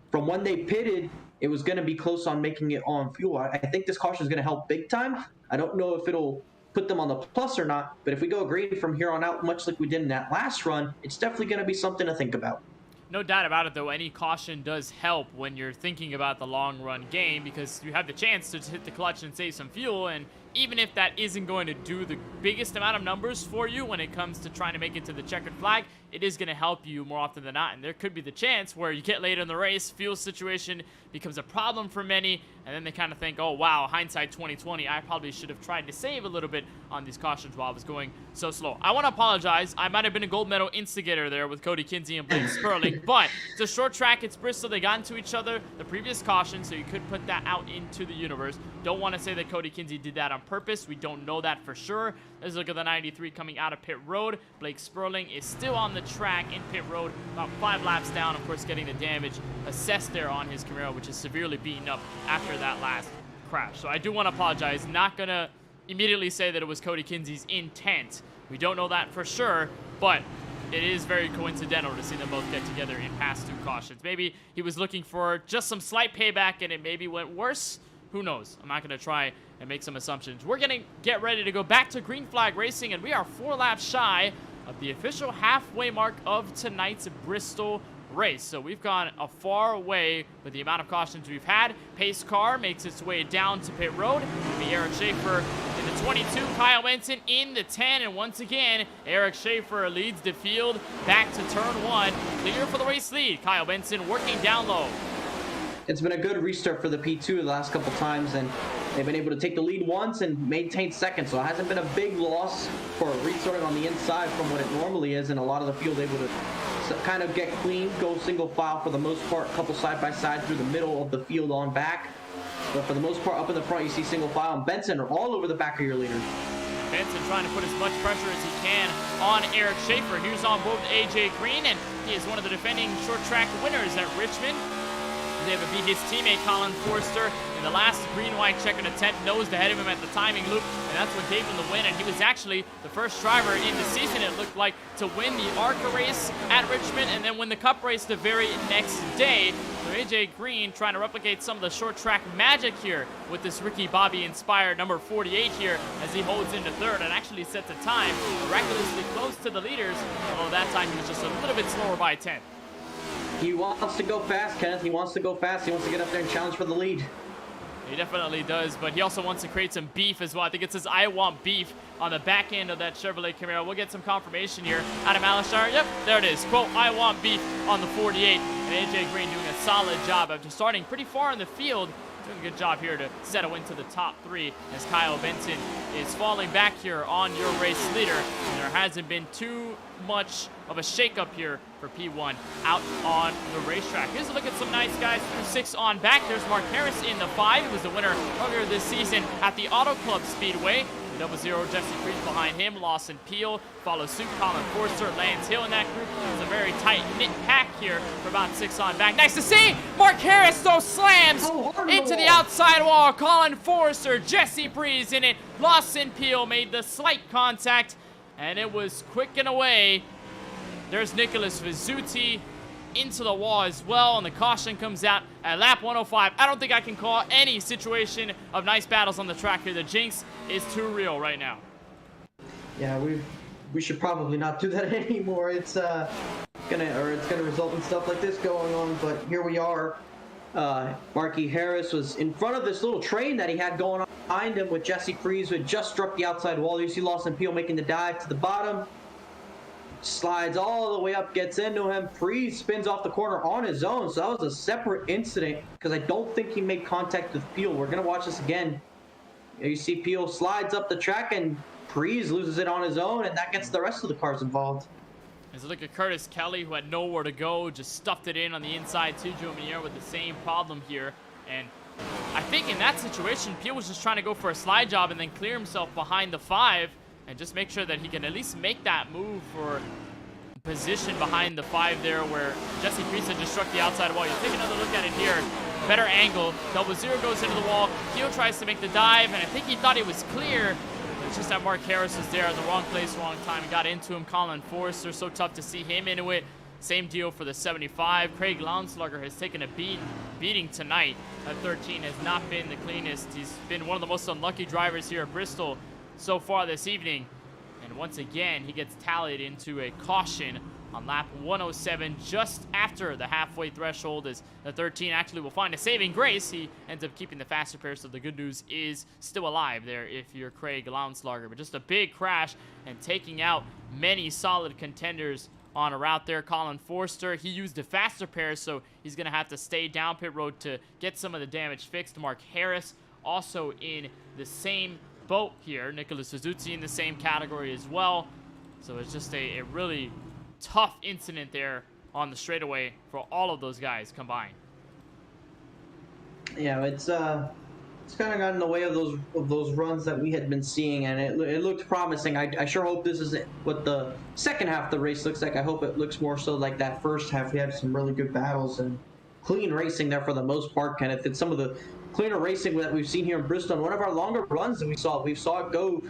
from when they pitted, it was going to be close on making it on fuel. I think this caution is going to help big time. I don't know if it'll put them on the plus or not, but if we go green from here on out, much like we did in that last run, it's definitely going to be something to think about. No doubt about it, though, any caution does help when you're thinking about the long-run game because you have the chance to hit the clutch and save some fuel, and even if that isn't going to do the biggest amount of numbers for you when it comes to trying to make it to the checkered flag, it is going to help you more often than not, and there could be the chance where you get late in the race, fuel situation becomes a problem for many, and then they kind of think, oh, wow, hindsight 2020, I probably should have tried to save a little bit on these cautions while I was going so slow. I want to apologize. I might have been a gold medal instigator there with Cody Kinsey and Blake Sperling, but it's a short track. It's Bristol. They got into each other the previous caution, so you could put that out into the universe. Don't want to say that Cody Kinsey did that on purpose. We don't know that for sure. Let's look at the 93 coming out of pit road. Blake Sperling is still on the track in pit road, about 5 laps down, of course, getting the damage assessed there on his Camaro, which is severely beaten up after that last crash. So I do want to apologize. Not going to immediately say that it was Cody Kinsey's intent. We don't know that for sure, but it is very coincidental to see them both get together in past 2 cautions. Maybe he was looking for just some slight payback and it maybe went worse. Who knows? I'm not going to try and make some assumptions. We're going to get ready to go back to green flag racing, and we are 4 laps shy of the official halfway mark of tonight's Bristol race. So we've gone a far way with the amount of cautions we've had. Pace car makes its way down to pit road. It'll be Eric Schaefer in the 22, Kyle Benson in the 10, and once again, Eric Schaefer leads the field back to turn 1. Clear for the race lead. Kyle Benson working down low. It's been a good restart for the P2 the last couple times, and they've been able to take the lead once and maintain second, so it hasn't been a big loss for restarting on the inside from what it normally is, and a lot of the field able to kind of get clean, go single file for the most part, a couple side-by-side through the middle of the field on back, but for the most part up in the front you see single file, and Benson are all over the back of your leader. Benson trying to put as much pressure as he can on Eric Schaefer. He was on board with AJ Green, and he is one of the defending short track winners at Richmond. He was able to beat his teammate Colin Forster in the last green-white checkered attempt, nosed ahead of him at the timing loop, and that's what gave him the win. And he was actually the first driver in the season, it looked like, to win the ARCA race at Richmond and then win the Cup race the very next day. So AJ Green trying to replicate some of the short track magic here with this Ricky Bobby inspired number 48 here as he holds into third and actually sets a time miraculously close to the leaders, although that time he was just a little bit slower by 10. He wants to go fast, Kenneth. He wants to go fast. He wants to get up there and challenge for the lead. He definitely does, but he also wants to create some beef as well. I think it says, I want beef on the back end of that Chevrolet Camaro. We'll get some confirmation here. Adam Alishar, yep, there it is. Quote, I want beef on the 48. And AJ Green doing a solid job after starting pretty far in the field. Doing a good job here to settle into the top 3 as Kyle Benson is falling back here on your race leader. And there hasn't been too much of a shakeup here for P1 out on the racetrack. Here's a look at some nice guys through 6 on back. There's Mark Harris in the 5. He was the winner earlier this season at the Auto Club Speedway. The 00 Jesse Priest behind him. Lawson Peel follows suit. Colin Forster, Lance Hill in that group. It's a very tight-knit pack here for about 6 on back. Nice to see! Mark Harris though slams into the outside wall. Colin Forster, Jesse Priest in it. Lawson Peel made the slight contact, and it was quick and away. There's Nicholas Vizzuti into the wall as well, and the caution comes out at lap 105. I don't think I can call any situation of nice battles on the track here. The jinx is too real right now. Yeah, we should probably not do that anymore. It's gonna result in stuff like this going on. But here we are. Marky Harris was in front of this little train that he had going on behind him with Jesse Freeze, who had just struck the outside wall. You see Lawson Peel making the dive to the bottom. Slides all the way up, gets into him. Freeze spins off the corner on his own. So that was a separate incident because I don't think he made contact with Peel. We're going to watch this again. You see Peel slides up the track and Freeze loses it on his own, and that gets the rest of the cars involved. As a look at Curtis Kelly, who had nowhere to go, just stuffed it in on the inside to Jomier with the same problem here. And I think in that situation, Peel was just trying to go for a slide job and then clear himself behind the 5 and just make sure that he can at least make that move for position behind the 5 there, where Jesse Freeze had just struck the outside wall. You take another look at it here. Better angle. 00 goes into the wall. Peel tries to make the dive, and I think he thought he was clear. It's just that Mark Harris was there in the wrong place, wrong time. He got into him. Colin Forrester, so tough to see him into it. Same deal for the 75. Craig Lounslugger has taken a beating tonight. That 13 has not been the cleanest. He's been one of the most unlucky drivers here at Bristol so far this evening. And once again, he gets tallied into a caution on lap 107, just after the halfway threshold, as the 13 actually will find a saving grace. He ends up keeping the faster pair, so the good news is still alive there if you're Craig Lounslugger. But just a big crash and taking out many solid contenders on a route there. Colin Forster, he used a faster pair, so he's going to have to stay down pit road to get some of the damage fixed. Mark Harris also in the same boat here. Nicholas Suzuki in the same category as well. So it's just a really tough incident there on the straightaway for all of those guys combined. Yeah, it's kind of got in the way of those runs that we had been seeing, and it looked promising. I sure hope this isn't what the second half of the race looks like. I hope it looks more so like that first half. We had some really good battles and clean racing there for the most part, Kenneth. It's some of the cleaner racing that we've seen here in Bristol. And one of our longer runs that we saw it go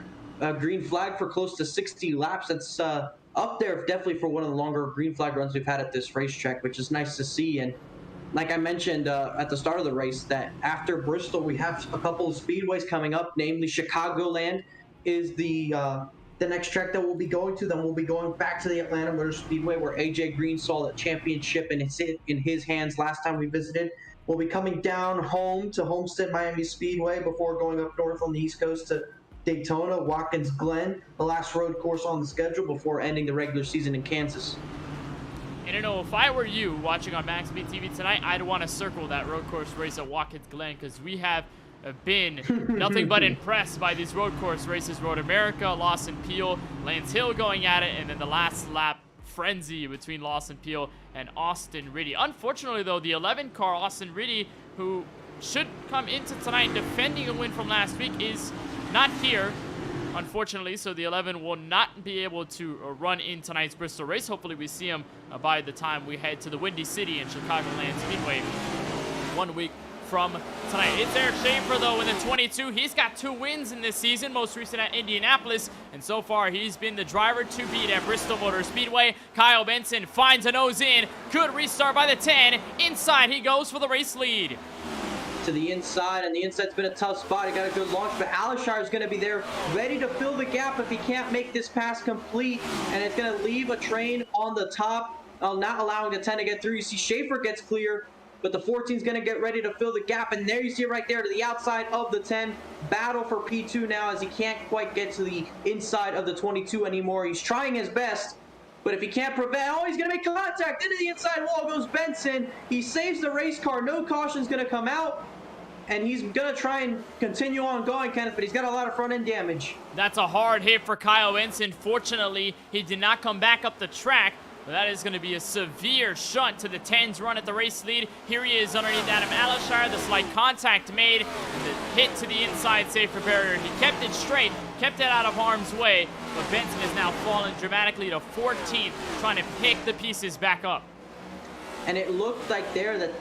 green flag for close to 60 laps. That's up there definitely for one of the longer green flag runs we've had at this racetrack, which is nice to see. And like I mentioned at the start of the race, that after Bristol, we have a couple of speedways coming up, namely Chicagoland is the next track that we'll be going to. Then we'll be going back to the Atlanta Motor Speedway, where AJ Green saw the championship in his hands last time we visited. We'll be coming down home to Homestead Miami Speedway before going up north on the East Coast to Daytona, Watkins Glen, the last road course on the schedule before ending the regular season in Kansas. And I know if I were you watching on MaxSpeedTV tonight, I'd want to circle that road course race at Watkins Glen, because we have been nothing but impressed by these road course races. Road America, Lawson Peel, Lance Hill going at it, and then the last lap frenzy between Lawson Peel and Austin Riddy. Unfortunately, though, the 11 car, Austin Riddy, who should come into tonight defending a win from last week, is not here, unfortunately, so the 11 will not be able to run in tonight's Bristol race. Hopefully we see him by the time we head to the Windy City and Chicagoland Speedway 1 week from tonight. It's Eric Schaefer, though, in the 22. He's got 2 wins in this season, most recent at Indianapolis, and so far he's been the driver to beat at Bristol Motor Speedway. Kyle Benson finds a nose in. Good restart by the 10. Inside he goes for the race lead. To the inside, and the inside's been a tough spot. He got a good launch, but Alishar is going to be there ready to fill the gap if he can't make this pass complete, and it's going to leave a train on the top, not allowing the 10 to get through. You see Schaefer gets clear, but the 14 is going to get ready to fill the gap, and there you see it right there to the outside of the 10. Battle for P2 now, as he can't quite get to the inside of the 22 anymore. He's trying his best, but if he can't prevent, he's going to make contact. Into the inside wall goes Benson. He saves the race car. No caution's going to come out. And he's going to try and continue on going, Kenneth, but he's got a lot of front-end damage. That's a hard hit for Kyle Benson. Fortunately, he did not come back up the track. But that is going to be a severe shunt to the 10's run at the race lead. Here he is underneath Adam Alishar. The slight contact made. The hit to the inside safety barrier. He kept it straight, kept it out of harm's way. But Benson has now fallen dramatically to 14th, trying to pick the pieces back up. And it looked like there that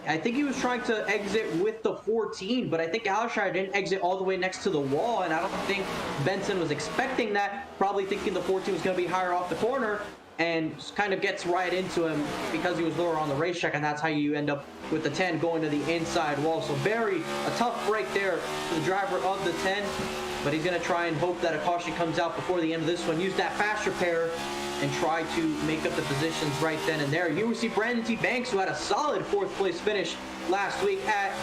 I think he was trying to exit with the 14, but I think Alishar didn't exit all the way next to the wall, and I don't think Benson was expecting that, probably thinking the 14 was going to be higher off the corner. and kind of gets right into him because he was lower on the racetrack, and that's how you end up with the 10 going to the inside wall. So a tough break there for the driver of the 10, but he's going to try and hope that a caution comes out before the end of this one. Use that fast repair and try to make up the positions right then and there. Here we see Brandon T. Banks, who had a solid 4th place finish last week at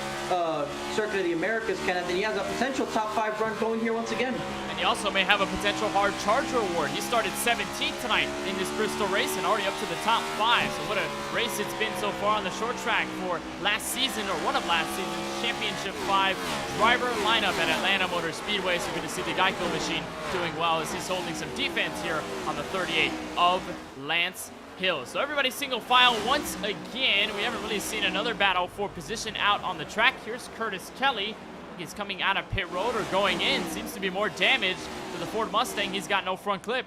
Circuit of the Americas, Kenneth, and he has a potential top 5 run going here once again. And he also may have a potential hard charger award. He started 17th tonight in this Bristol race and already up to the top 5. So what a race it's been so far on the short track for last season, or one of last season's Championship 5 driver lineup at Atlanta Motor Speedway. So you're going to see the Geico machine doing well as he's holding some defense here on the 38 of Lance Hill. So everybody single file once again. We haven't really seen another battle for position out on the track. Here's Curtis Kelly. He's coming out of pit road or going in. Seems to be more damage to the Ford Mustang. He's got no front clip.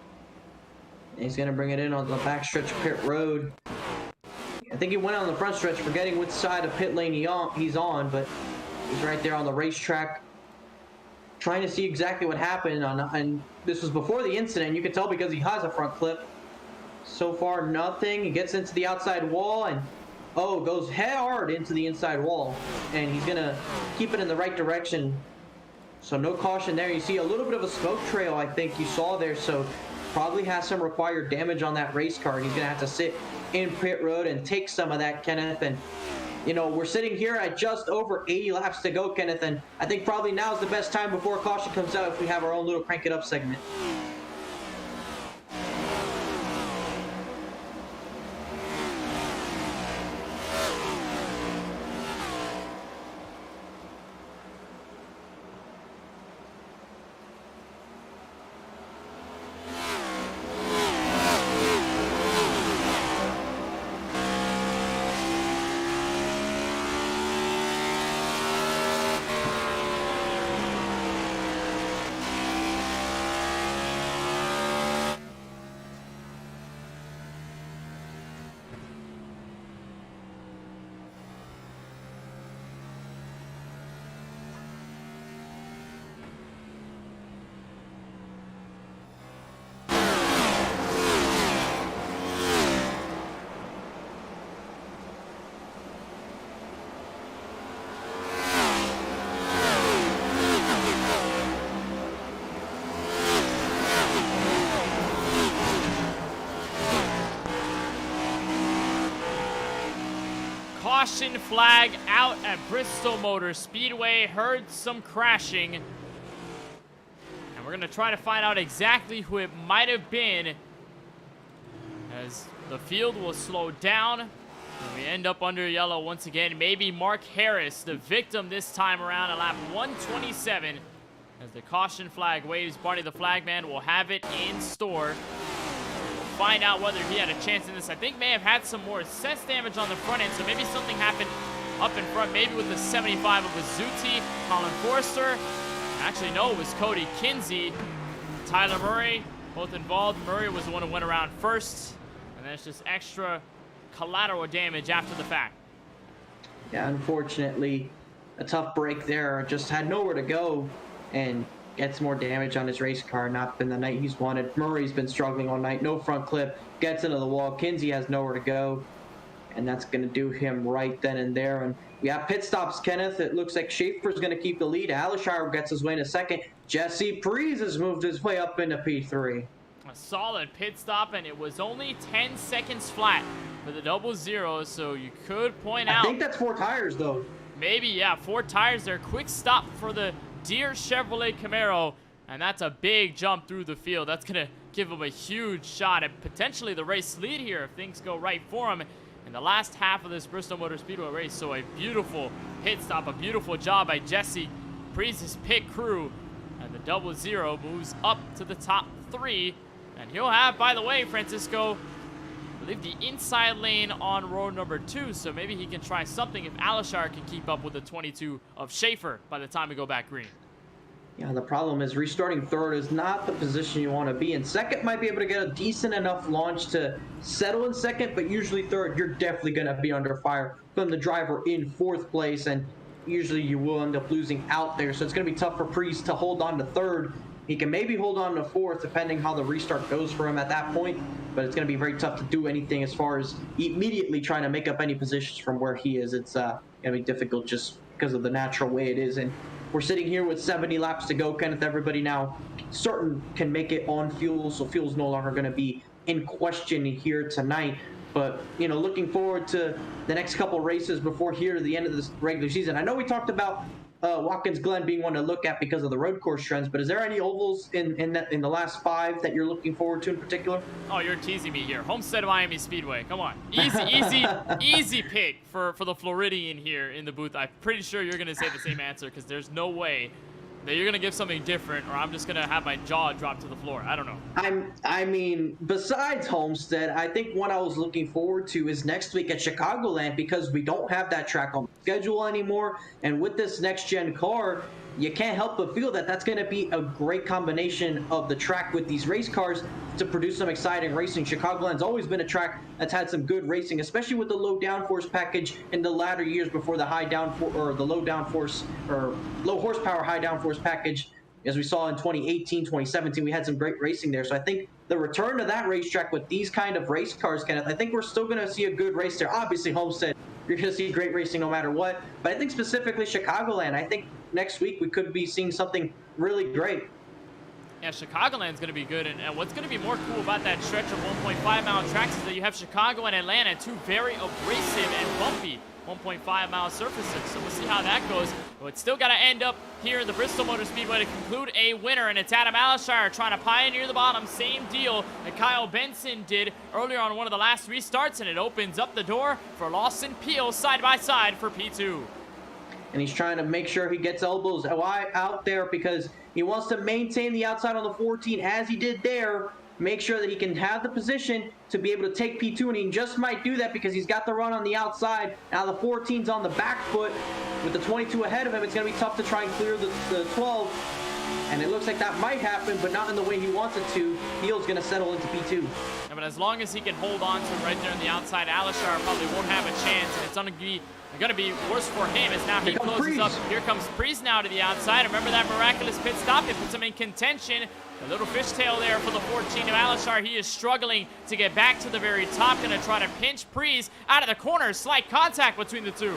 He's going to bring it in on the backstretch pit road. I think he went on the front stretch, forgetting which side of pit lane he's on, but he's right there on the racetrack trying to see exactly what happened. And this was before the incident. You can tell because he has a front clip. So far, nothing. He gets into the outside wall and goes hard into the inside wall, and he's gonna keep it in the right direction. So no caution there. You see a little bit of a smoke trail, I think you saw there, so probably has some required damage on that race car. He's gonna have to sit in pit road and take some of that, Kenneth. And you know, we're sitting here at just over 80 laps to go, Kenneth, and I think probably now is the best time before caution comes out if we have our own little crank it up segment. Caution flag out at Bristol Motor Speedway. Heard some crashing. And we're going to try to find out exactly who it might have been, as the field will slow down. And we end up under yellow once again. Maybe Mark Harris, the victim this time around at lap 127. As the caution flag waves, Barney the Flagman will have it in store. Find out whether he had a chance in this. I think may have had some more sense damage on the front end, so maybe something happened up in front, maybe with the 75 of Azzuti, Colin Forster. Actually, no, it was Cody Kinsey, Tyler Murray, both involved. Murray was the one who went around first, and then it's just extra collateral damage after the fact. Yeah, unfortunately, a tough break there. Just had nowhere to go and gets more damage on his race car. Not been the night he's wanted. Murray's been struggling all night. No front clip. Gets into the wall. Kinsey has nowhere to go. And that's going to do him right then and there. And we have pit stops, Kenneth. It looks like Schaefer's going to keep the lead. Alishire gets his way in a second. Jesse Prees has moved his way up into P3. A solid pit stop, and it was only 10 seconds flat for the 00, so you could point out. I think that's 4 tires, though. Maybe, yeah, 4 tires there. Quick stop for the Deere Chevrolet Camaro, and that's a big jump through the field. That's going to give him a huge shot at potentially the race lead here if things go right for him in the last half of this Bristol Motor Speedway race. So a beautiful pit stop, a beautiful job by Jesse Prees' pit crew, and the 00 moves up to the top 3, and he'll have, by the way, Francisco, I believe the inside lane on row number 2, so maybe he can try something if Alishire can keep up with the 22 of Schaefer by the time we go back green. Yeah, the problem is restarting third is not the position you want to be in. Second might be able to get a decent enough launch to settle in second, but usually third, you're definitely going to be under fire from the driver in 4th place, and usually you will end up losing out there. So it's going to be tough for Prees to hold on to third He can maybe hold on to fourth depending how the restart goes for him at that point, but it's going to be very tough to do anything as far as immediately trying to make up any positions from where he is. It's going to be difficult just because of the natural way it is. And we're sitting here with 70 laps to go. Kenneth, everybody now certain can make it on fuel, so fuel's no longer going to be in question here tonight. But, you know, looking forward to the next couple races before here to the end of this regular season. I know we talked about Watkins Glen being one to look at because of the road course trends, but is there any ovals in the last 5 that you're looking forward to in particular? Oh, you're teasing me here. Homestead Miami Speedway. Come on. Easy pick for the Floridian here in the booth. I'm pretty sure you're going to say the same answer because there's no way that you're going to give something different, or I'm just going to have my jaw drop to the floor. I don't know. I mean, besides Homestead, I think one I was looking forward to is next week at Chicagoland, because we don't have that track on the schedule anymore. And with this next-gen car, you can't help but feel that that's going to be a great combination of the track with these race cars to produce some exciting racing. Chicagoland's always been a track that's had some good racing, especially with the low downforce package in the latter years before the low horsepower high downforce package. As we saw in 2018, 2017, we had some great racing there. So I think the return to that racetrack with these kind of race cars, Kenneth, I think we're still going to see a good race there. Obviously, Homestead, you're going to see great racing no matter what. But I think specifically Chicagoland, I think next week we could be seeing something really great. Yeah, Chicagoland's going to be good. And what's going to be more cool about that stretch of 1.5-mile tracks is that you have Chicago and Atlanta, two very abrasive and bumpy 1.5-mile surfaces. So we'll see how that goes. But it's still got to end up here in the Bristol Motor Speedway to conclude a winner. And it's Adam Alashire trying to pioneer the bottom. Same deal that Kyle Benson did earlier on one of the last restarts. And it opens up the door for Lawson Peel side by side for P2. And he's trying to make sure he gets elbows out there because he wants to maintain the outside on the 14 as he did there. Make sure that he can have the position to be able to take P2, and he just might do that because he's got the run on the outside. Now the 14's on the back foot with the 22 ahead of him. It's going to be tough to try and clear the 12, and it looks like that might happen, but not in the way he wants it to. Peel's going to settle into P2. Yeah, but as long as he can hold on to right there on the outside, Alashire probably won't have a chance, and it's going to be worse for him as now he closes up. Here comes Preece now to the outside. Remember that miraculous pit stop? It puts him in contention. A little fishtail there for the 14 of Alashire. He is struggling to get back to the very top. Going to try to pinch Preece out of the corner. Slight contact between the two.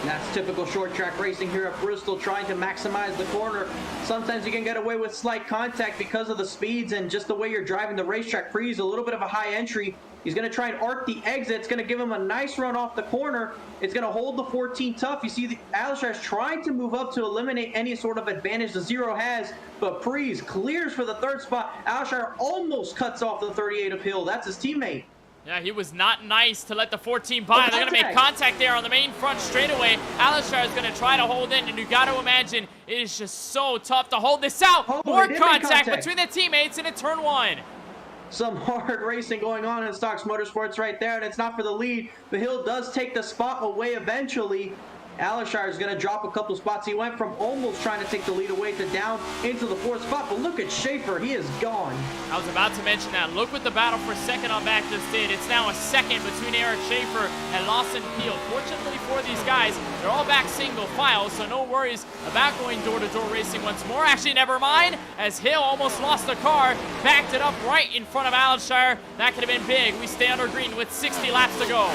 That's typical short track racing here at Bristol, trying to maximize the corner. Sometimes you can get away with slight contact because of the speeds and just the way you're driving the racetrack. Preece, a little bit of a high entry. He's going to try and arc the exit. It's going to give him a nice run off the corner. It's going to hold the 14 tough. You see, Alishire's trying to move up to eliminate any sort of advantage the Zero has, but Preece clears for the third spot. Alashire almost cuts off the 38 of Hill. That's his teammate. Yeah, he was not nice to let the 14 by. They're going to make contact there on the main front straightaway. Alashire is going to try to hold in, and you got to imagine it is just so tough to hold this out. More contact between the teammates in turn 1. Some hard racing going on in Stocks Motorsports right there, and it's not for the lead. But Hill does take the spot away eventually. Alashire is going to drop a couple spots. He went from almost trying to take the lead away to down into the 4th spot. But look at Schaefer. He is gone. I was about to mention that. Look what the battle for second on back just did. It's now a second between Eric Schaefer and Lawson Peel. Fortunately for these guys, they're all back single file, so no worries about going door-to-door racing once more. Actually, never mind, as Hill almost lost the car, backed it up right in front of Alashire. That could have been big. We stay under green with 60 laps to go.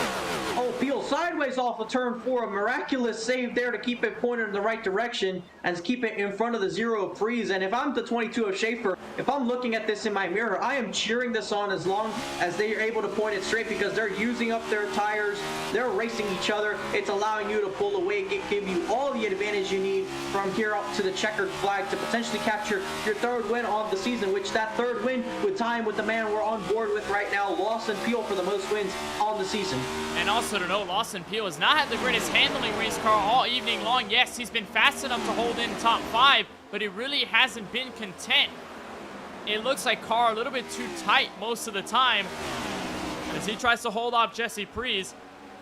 Oh, Peel sideways off of turn 4. A miraculous save there to keep it pointed in the right direction and keep it in front of the Zero of Preece. And if I'm the 22 of Schaefer, if I'm looking at this in my mirror, I am cheering this on as long as they are able to point it straight because they're using up their tires. They're racing each other. It's allowing you to pull away, give you all the advantage you need from here up to the checkered flag to potentially capture your 3rd win of the season, which that 3rd win would tie him with the man we're on board with right now, Lawson Peel, for the most wins on the season. And also to know, Lawson Peel has not had the greatest handling race car all evening long. Yes, he's been fast enough to hold in top 5, but he really hasn't been content. It looks like car a little bit too tight most of the time as he tries to hold off Jesse Preece.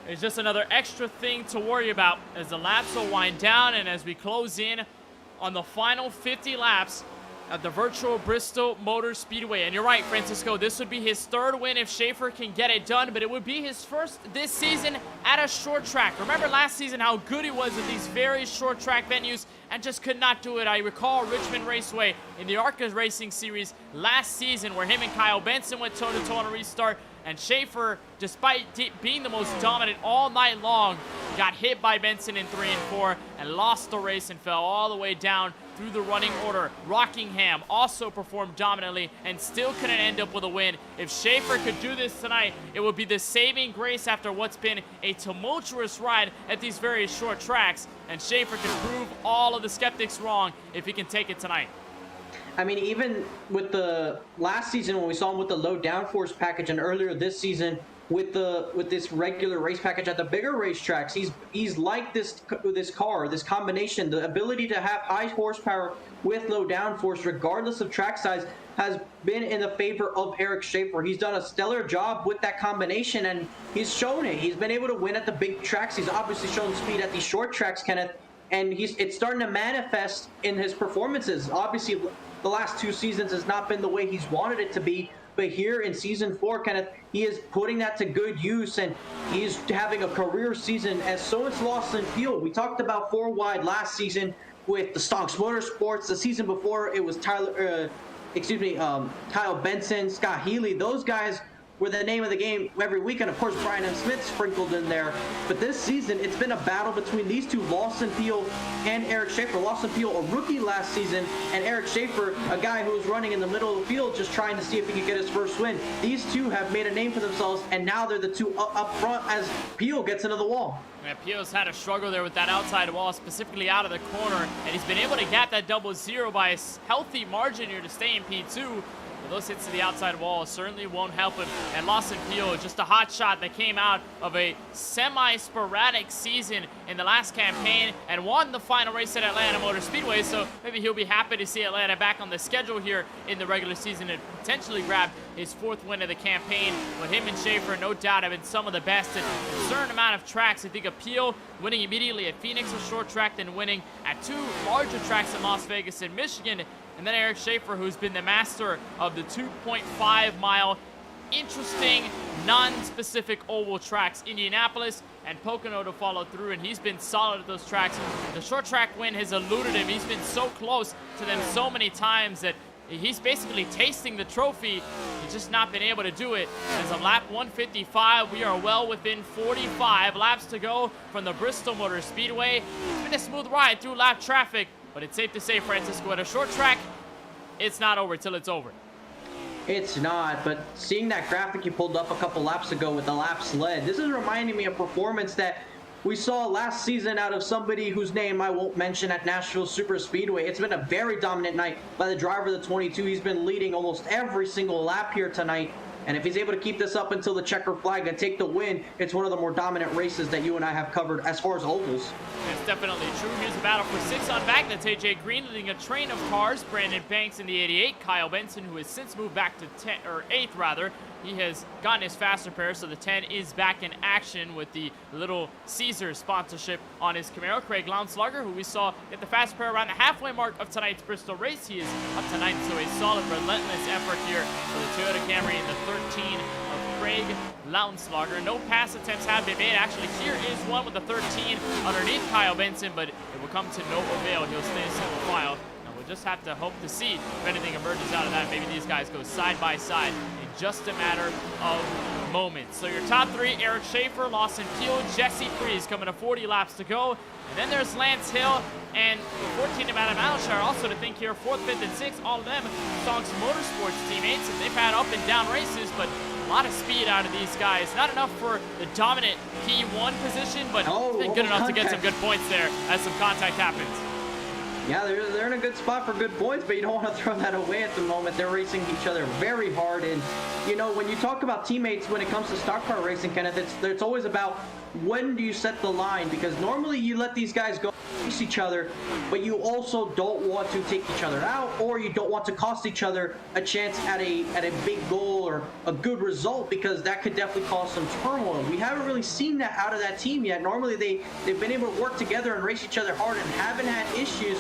It's just another extra thing to worry about as the laps will wind down and as we close in on the final 50 laps at the virtual Bristol Motor Speedway. And you're right, Francisco, this would be his third win if Schaefer can get it done, but it would be his first this season at a short track. Remember last season how good he was at these very short track venues and just could not do it. I recall Richmond Raceway in the ARCA Racing Series last season where him and Kyle Benson went toe-to-toe on a restart, and Schaefer, despite being the most dominant all night long, got hit by Benson in 3 and 4 and lost the race and fell all the way down through the running order. Rockingham also performed dominantly and still couldn't end up with a win. If Schaefer could do this tonight, it would be the saving grace after what's been a tumultuous ride at these very short tracks, and Schaefer can prove all of the skeptics wrong if he can take it tonight. I mean, even with the last season when we saw him with the low downforce package, and earlier this season with this regular race package at the bigger racetracks, he's like this car, this combination, the ability to have high horsepower with low downforce, regardless of track size, has been in the favor of Eric Schaefer. He's done a stellar job with that combination, and he's shown it. He's been able to win at the big tracks. He's obviously shown speed at these short tracks, Kenneth, and it's starting to manifest in his performances. Obviously, the last 2 seasons has not been the way he's wanted it to be, but here in season 4, Kenneth, he is putting that to good use, and he's having a career season. As so is Lawson Field. We talked about 4 wide last season with the Stonks Motorsports. The season before, it was Kyle Benson, Scott Healy. Those guys were the name of the game every weekend. Of course, Brian M. Smith sprinkled in there. But this season, it's been a battle between these two, Lawson Field and Eric Schaefer. Lawson Field, a rookie last season, and Eric Schaefer, a guy who was running in the middle of the field just trying to see if he could get his first win. These two have made a name for themselves, and now they're the two up front as Peel gets into the wall. Yeah, Peel's had a struggle there with that outside wall, specifically out of the corner, and he's been able to gap that 00 by a healthy margin here to stay in P2. Those hits to the outside wall certainly won't help him. And Lawson Peel, just a hot shot that came out of a semi-sporadic season in the last campaign and won the final race at Atlanta Motor Speedway. So maybe he'll be happy to see Atlanta back on the schedule here in the regular season and potentially grab his 4th win of the campaign. But him and Schaefer, no doubt, have been some of the best at a certain amount of tracks. I think of Peel winning immediately at Phoenix, a short track, then winning at 2 larger tracks in Las Vegas and Michigan. And then Eric Schaefer, who's been the master of the 2.5-mile, interesting, non-specific oval tracks, Indianapolis and Pocono to follow through, and he's been solid at those tracks. The short track win has eluded him. He's been so close to them so many times that he's basically tasting the trophy. He's just not been able to do it. As of lap 155, we are well within 45 laps to go from the Bristol Motor Speedway. It's been a smooth ride through lap traffic, but it's safe to say, Francisco, at a short track, it's not over till it's over. It's not, but seeing that graphic you pulled up a couple laps ago with the laps led, this is reminding me of performance that we saw last season out of somebody whose name I won't mention at Nashville Super Speedway. It's been a very dominant night by the driver of the 22. He's been leading almost every single lap here tonight. And if he's able to keep this up until the checker flag and take the win, it's one of the more dominant races that you and I have covered as far as ovals. It's definitely true. Here's a battle for 6 on back. That's AJ Green leading a train of cars. Brandon Banks in the 88. Kyle Benson, who has since moved back to 8th rather. He has gotten his faster pair, so the 10 is back in action with the Little Caesar sponsorship on his Camaro. Craig Lounslugger, who we saw get the fast pair around the halfway mark of tonight's Bristol race. He is up to 9th, so a solid, relentless effort here for the Toyota Camry in the 13 of Craig Lounslugger. No pass attempts have been made. Actually, here is one with the 13 underneath Kyle Benson, but it will come to no avail. He'll stay single file. We'll just have to hope to see if anything emerges out of that. Maybe these guys go side by side in just a matter of moments. So your top 3, Eric Schaefer, Lawson Peel, Jesse Freeze coming to 40 laps to go. And then there's Lance Hill and the 14 of Adam Alshire also to think here. 4th, 5th, and 6th, all of them Stonks Motorsports teammates. And they've had up and down races, but a lot of speed out of these guys. Not enough for the dominant P1 position, but it's been good enough to get some good points there as some contact happens. Yeah, they're in a good spot for good points, but you don't want to throw that away at the moment. They're racing each other very hard. And, you know, when you talk about teammates when it comes to stock car racing, Kenneth, it's always about when do you set the line? Because normally you let these guys go race each other, but you also don't want to take each other out, or you don't want to cost each other a chance at a big goal or a good result, because that could definitely cause some turmoil. We haven't really seen that out of that team yet. Normally they've been able to work together and race each other hard and haven't had issues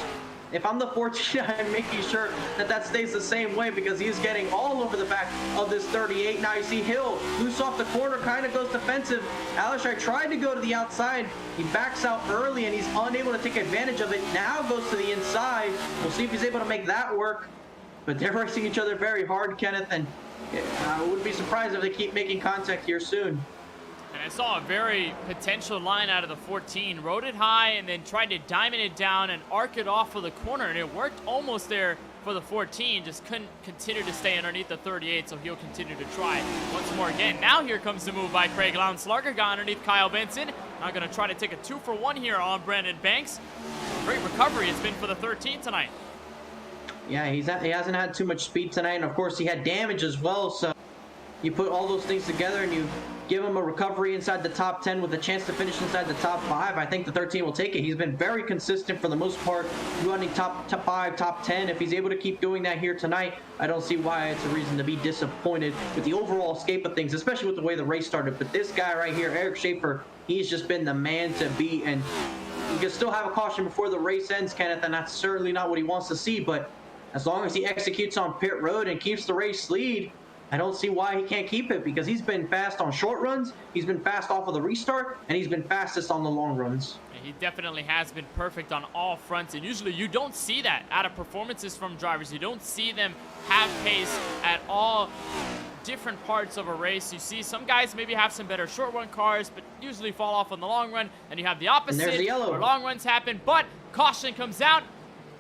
if I'm the 14, I'm making sure that that stays the same way because he's getting all over the back of this 38. Now you see Hill loose off the corner, kind of goes defensive. Alishai tried to go to the outside. He backs out early and he's unable to take advantage of it. Now goes to the inside. We'll see if he's able to make that work. But they're racing each other very hard, Kenneth, and I wouldn't be surprised if they keep making contact here soon. And I saw a very potential line out of the 14. Rode it high and then tried to diamond it down and arc it off for the corner. And it worked almost there for the 14. Just couldn't continue to stay underneath the 38, so he'll continue to try once more again. Now here comes the move by Craig Lownslugger. Got underneath Kyle Benson. Now going to try to take a 2-for-1 here on Brandon Banks. Great recovery it's been for the 13 tonight. Yeah, he hasn't had too much speed tonight. And, of course, he had damage as well. So you put all those things together and you give him a recovery inside the top 10 with a chance to finish inside the top 5. I think the 13 will take it. He's been very consistent for the most part, running top 5, top 10. If he's able to keep doing that here tonight, I don't see why it's a reason to be disappointed with the overall escape of things, especially with the way the race started. But this guy right here, Eric Schaefer, he's just been the man to beat. And you can still have a caution before the race ends, Kenneth, and that's certainly not what he wants to see. But as long as he executes on pit road and keeps the race lead, I don't see why he can't keep it because he's been fast on short runs, he's been fast off of the restart, and he's been fastest on the long runs. He definitely has been perfect on all fronts, and usually you don't see that out of performances from drivers. You don't see them have pace at all different parts of a race. You see some guys maybe have some better short run cars, but usually fall off on the long run, and you have the opposite and there's the yellow. where long runs happen, but caution comes out.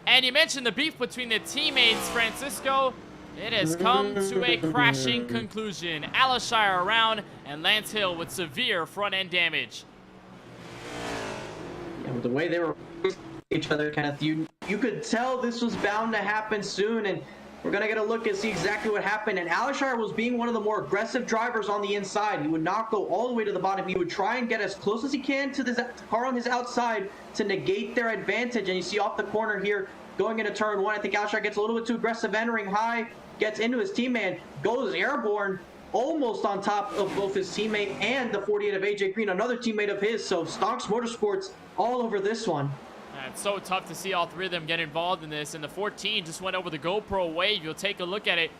And you mentioned the beef between the teammates, Francisco. It has come to a crashing conclusion. Alishire around and Lance Hill with severe front end damage. Yeah, with the way they were each other, Kenneth, you could tell this was bound to happen soon, and we're gonna get a look and see exactly what happened. And Alishire was being one of the more aggressive drivers on the inside. He would not go all the way to the bottom. He would try and get as close as he can to the car on his outside to negate their advantage. And you see off the corner here, going into turn 1, I think Alishire gets a little bit too aggressive, entering high, gets into his teammate, goes airborne, almost on top of both his teammate and the 48 of AJ Green, another teammate of his. So Stonks Motorsports all over this one. It's so tough to see all three of them get involved in this, and the 14 just went over the GoPro wave. You'll take a look at it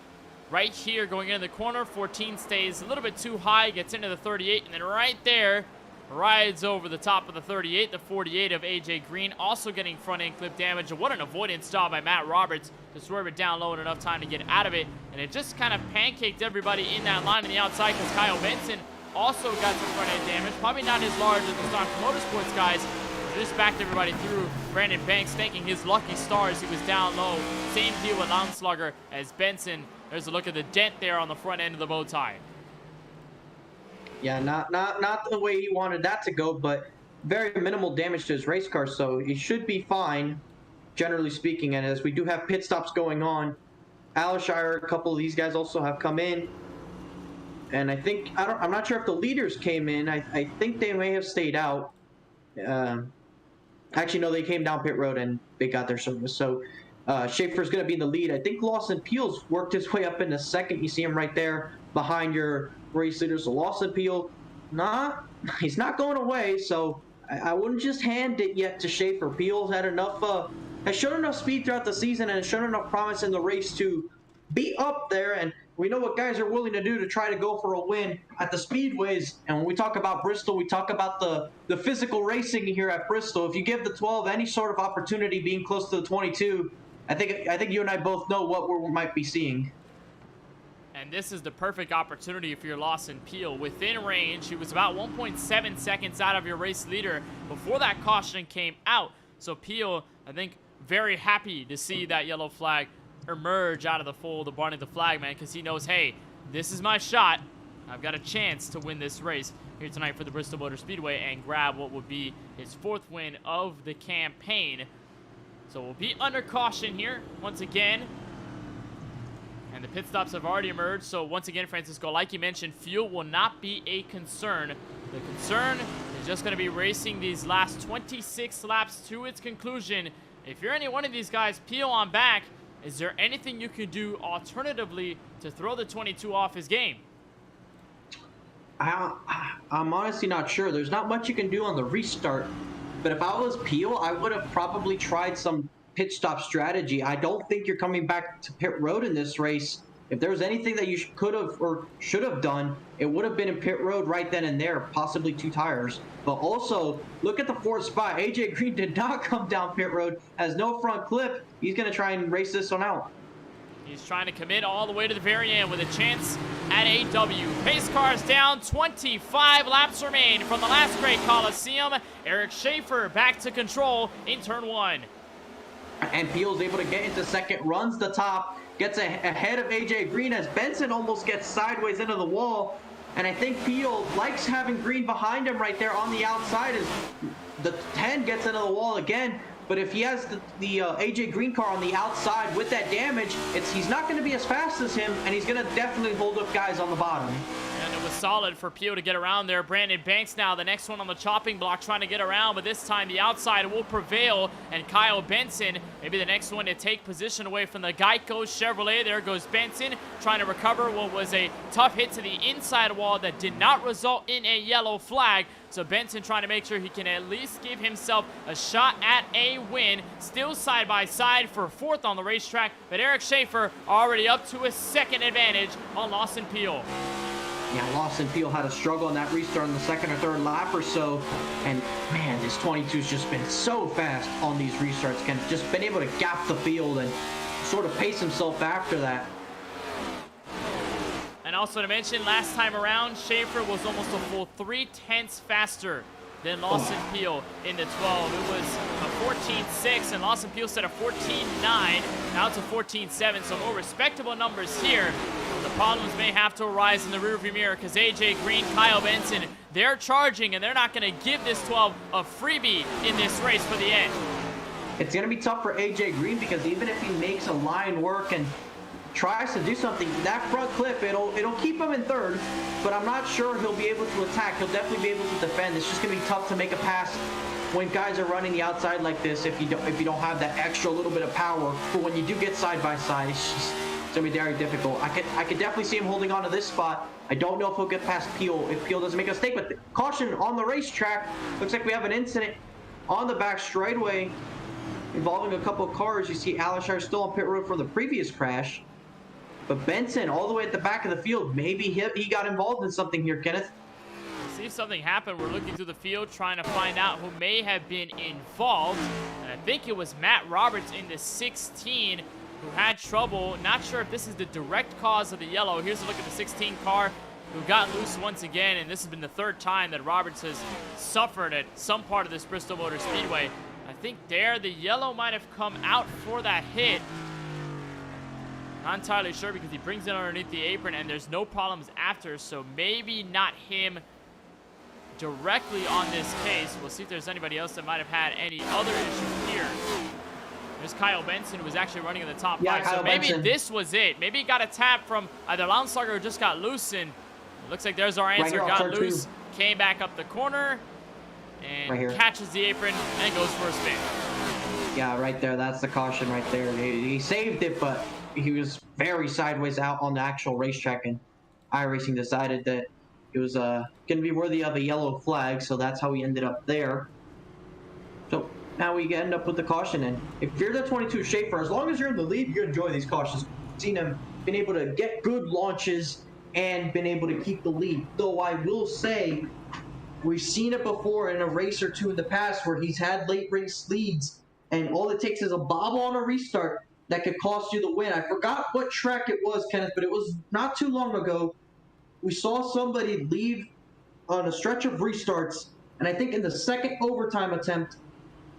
right here going into the corner. 14 stays a little bit too high, gets into the 38, and then right there rides over the top of the 38. The 48 of AJ Green also getting front end clip damage. And what an avoidance job by Matt Roberts to swerve it down low in enough time to get out of it, and it just kind of pancaked everybody in that line on the outside because Kyle Benson also got some front end damage. Probably not as large as the Stock Motorsports guys. Just backed everybody through. Brandon Banks thanking his lucky stars he was down low. Same deal with Lownslugger as Benson. There's a look at the dent there on the front end of the bow tie. Yeah, not the way he wanted that to go, but very minimal damage to his race car, so he should be fine, generally speaking. And as we do have pit stops going on, Alishire, a couple of these guys also have come in. And I think, I'm not sure if the leaders came in. I think they may have stayed out. Actually, no, they came down pit road and they got their service. So Schaefer's going to be in the lead. I think Lawson Peel's worked his way up into second. You see him right there behind your race leader. So Lawson Peel, he's not going away. So I wouldn't just hand it yet to Schaefer. Peel's had enough, has shown enough speed throughout the season and has shown enough promise in the race to be up there. And we know what guys are willing to do to try to go for a win at the speedways. And when we talk about Bristol, we talk about the physical racing here at Bristol. If you give the 12 any sort of opportunity being close to the 22, I think you and I both know what we might be seeing. And this is the perfect opportunity for your Lawson Peel. Within range, he was about 1.7 seconds out of your race leader before that caution came out. So Peel, I think, very happy to see that yellow flag emerge out of the fold of Barney the Flagman, because he knows, hey, this is my shot. I've got a chance to win this race here tonight for the Bristol Motor Speedway and grab what would be his 4th win of the campaign. So we'll be under caution here once again. And the pit stops have already emerged. So once again, Francisco, like you mentioned, fuel will not be a concern. The concern is just going to be racing these last 26 laps to its conclusion. If you're any one of these guys, Peel on back, is there anything you can do alternatively to throw the 22 off his game? I'm honestly not sure. There's not much you can do on the restart. But if I was Peel, I would have probably tried some pit stop strategy. I don't think you're coming back to pit road in this race. If there was anything that you could have or should have done, it would have been in pit road right then and there, possibly 2 tires. But also, look at the 4th spot. AJ Green did not come down pit road, has no front clip. He's going to try and race this one out. He's trying to commit all the way to the very end with a chance at a W. Pace cars down, 25 laps remain from the last great Coliseum. Eric Schaefer back to control in turn 1. And Peel's able to get into second, runs the top, gets ahead of AJ Green as Benson almost gets sideways into the wall. And I think Peel likes having Green behind him right there on the outside as the 10 gets into the wall again. But if he has the AJ Green car on the outside with that damage, he's not going to be as fast as him, and he's going to definitely hold up guys on the bottom. And it was solid for Pio to get around there. Brandon Banks now, the next one on the chopping block, trying to get around, but this time the outside will prevail. And Kyle Benson, maybe the next one to take position away from the Geico Chevrolet. There goes Benson, trying to recover what was a tough hit to the inside wall that did not result in a yellow flag. So Benson trying to make sure he can at least give himself a shot at a win. Still side by side for 4th on the racetrack, but Eric Schaefer already up to a 2nd advantage on Lawson Peel. Yeah, Lawson Peel had a struggle on that restart on the 2nd or 3rd lap or so. And man, this 22's just been so fast on these restarts. Ken just been able to gap the field and sort of pace himself after that. And also to mention, last time around, Schaefer was almost a full 0.3 faster than Lawson Peel in the 12. It was a 14.6, and Lawson Peel set a 14.9. Now it's a 14.7, so more respectable numbers here. The problems may have to arise in the rearview mirror because AJ Green, Kyle Benson, they're charging, and they're not going to give this 12 a freebie in this race for the end. It's going to be tough for AJ Green because even if he makes a line work and tries to do something, that front clip, it'll keep him in 3rd, but I'm not sure he'll be able to attack. He'll definitely be able to defend. It's just going to be tough to make a pass when guys are running the outside like this if you don't have that extra little bit of power. But when you do get side by side, it's going to be very difficult. I could definitely see him holding on to this spot. I don't know if he'll get past Peel if Peel doesn't make a mistake, but caution on the racetrack. Looks like we have an incident on the back straightaway involving a couple of cars. You see Alishar still on pit road from the previous crash. But Benson, all the way at the back of the field, maybe he got involved in something here, Kenneth. See if something happened. We're looking through the field trying to find out who may have been involved. And I think it was Matt Roberts in the 16 who had trouble. Not sure if this is the direct cause of the yellow. Here's a look at the 16 car who got loose once again. And this has been the 3rd time that Roberts has suffered at some part of this Bristol Motor Speedway. I think there the yellow might have come out for that hit. Not entirely sure because he brings it underneath the apron and there's no problems after, so maybe not him directly on this case. We'll see if there's anybody else that might have had any other issues here. There's Kyle Benson, who was actually running in the top 5, so maybe Benson. This was it. Maybe he got a tap from either Launsager or just got loose, and it looks like there's our answer. Right, got loose, came back up the corner, and catches the apron and goes for a spin. Yeah, right there. That's the caution right there. He saved it, but he was very sideways out on the actual racetrack, and iRacing decided that it was going to be worthy of a yellow flag, so that's how we ended up there. So now we end up with the caution, and if you're the 22 Schaefer, as long as you're in the lead, you enjoy these cautions. Seen him been able to get good launches and been able to keep the lead. Though I will say, we've seen it before in a race or two in the past where he's had late race leads, and all it takes is a bobble on a restart that could cost you the win. I forgot what track it was, Kenneth, but it was not too long ago. We saw somebody leave on a stretch of restarts, and I think in the 2nd overtime attempt,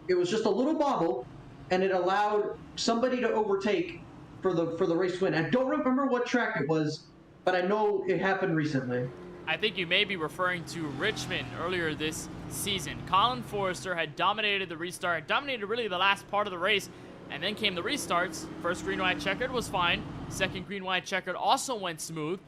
it was just a little bobble, and it allowed somebody to overtake for the race win. I don't remember what track it was, but I know it happened recently. I think you may be referring to Richmond earlier this season. Colin Forrester had dominated the restart, dominated really the last part of the race, and then came the restarts. First green-white checkered was fine. Second green-white checkered also went smooth,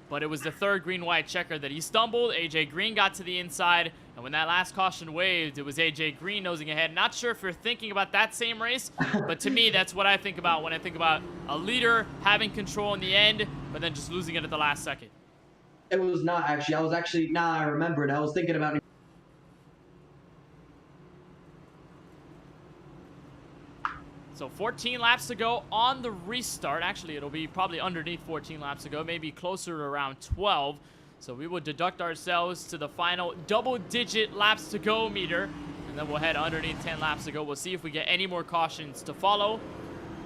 but it was the 3rd green-white checkered that he stumbled. AJ Green got to the inside, and when that last caution waved, it was AJ Green nosing ahead. Not sure if you're thinking about that same race, but to me, that's what I think about when I think about a leader having control in the end, but then just losing it at the last second. It was not, actually. I remember it. I was thinking about it. So 14 laps to go on the restart. Actually, it'll be probably underneath 14 laps to go, maybe closer to around 12. So we will deduct ourselves to the final double-digit laps to go meter, and then we'll head underneath 10 laps to go. We'll see if we get any more cautions to follow.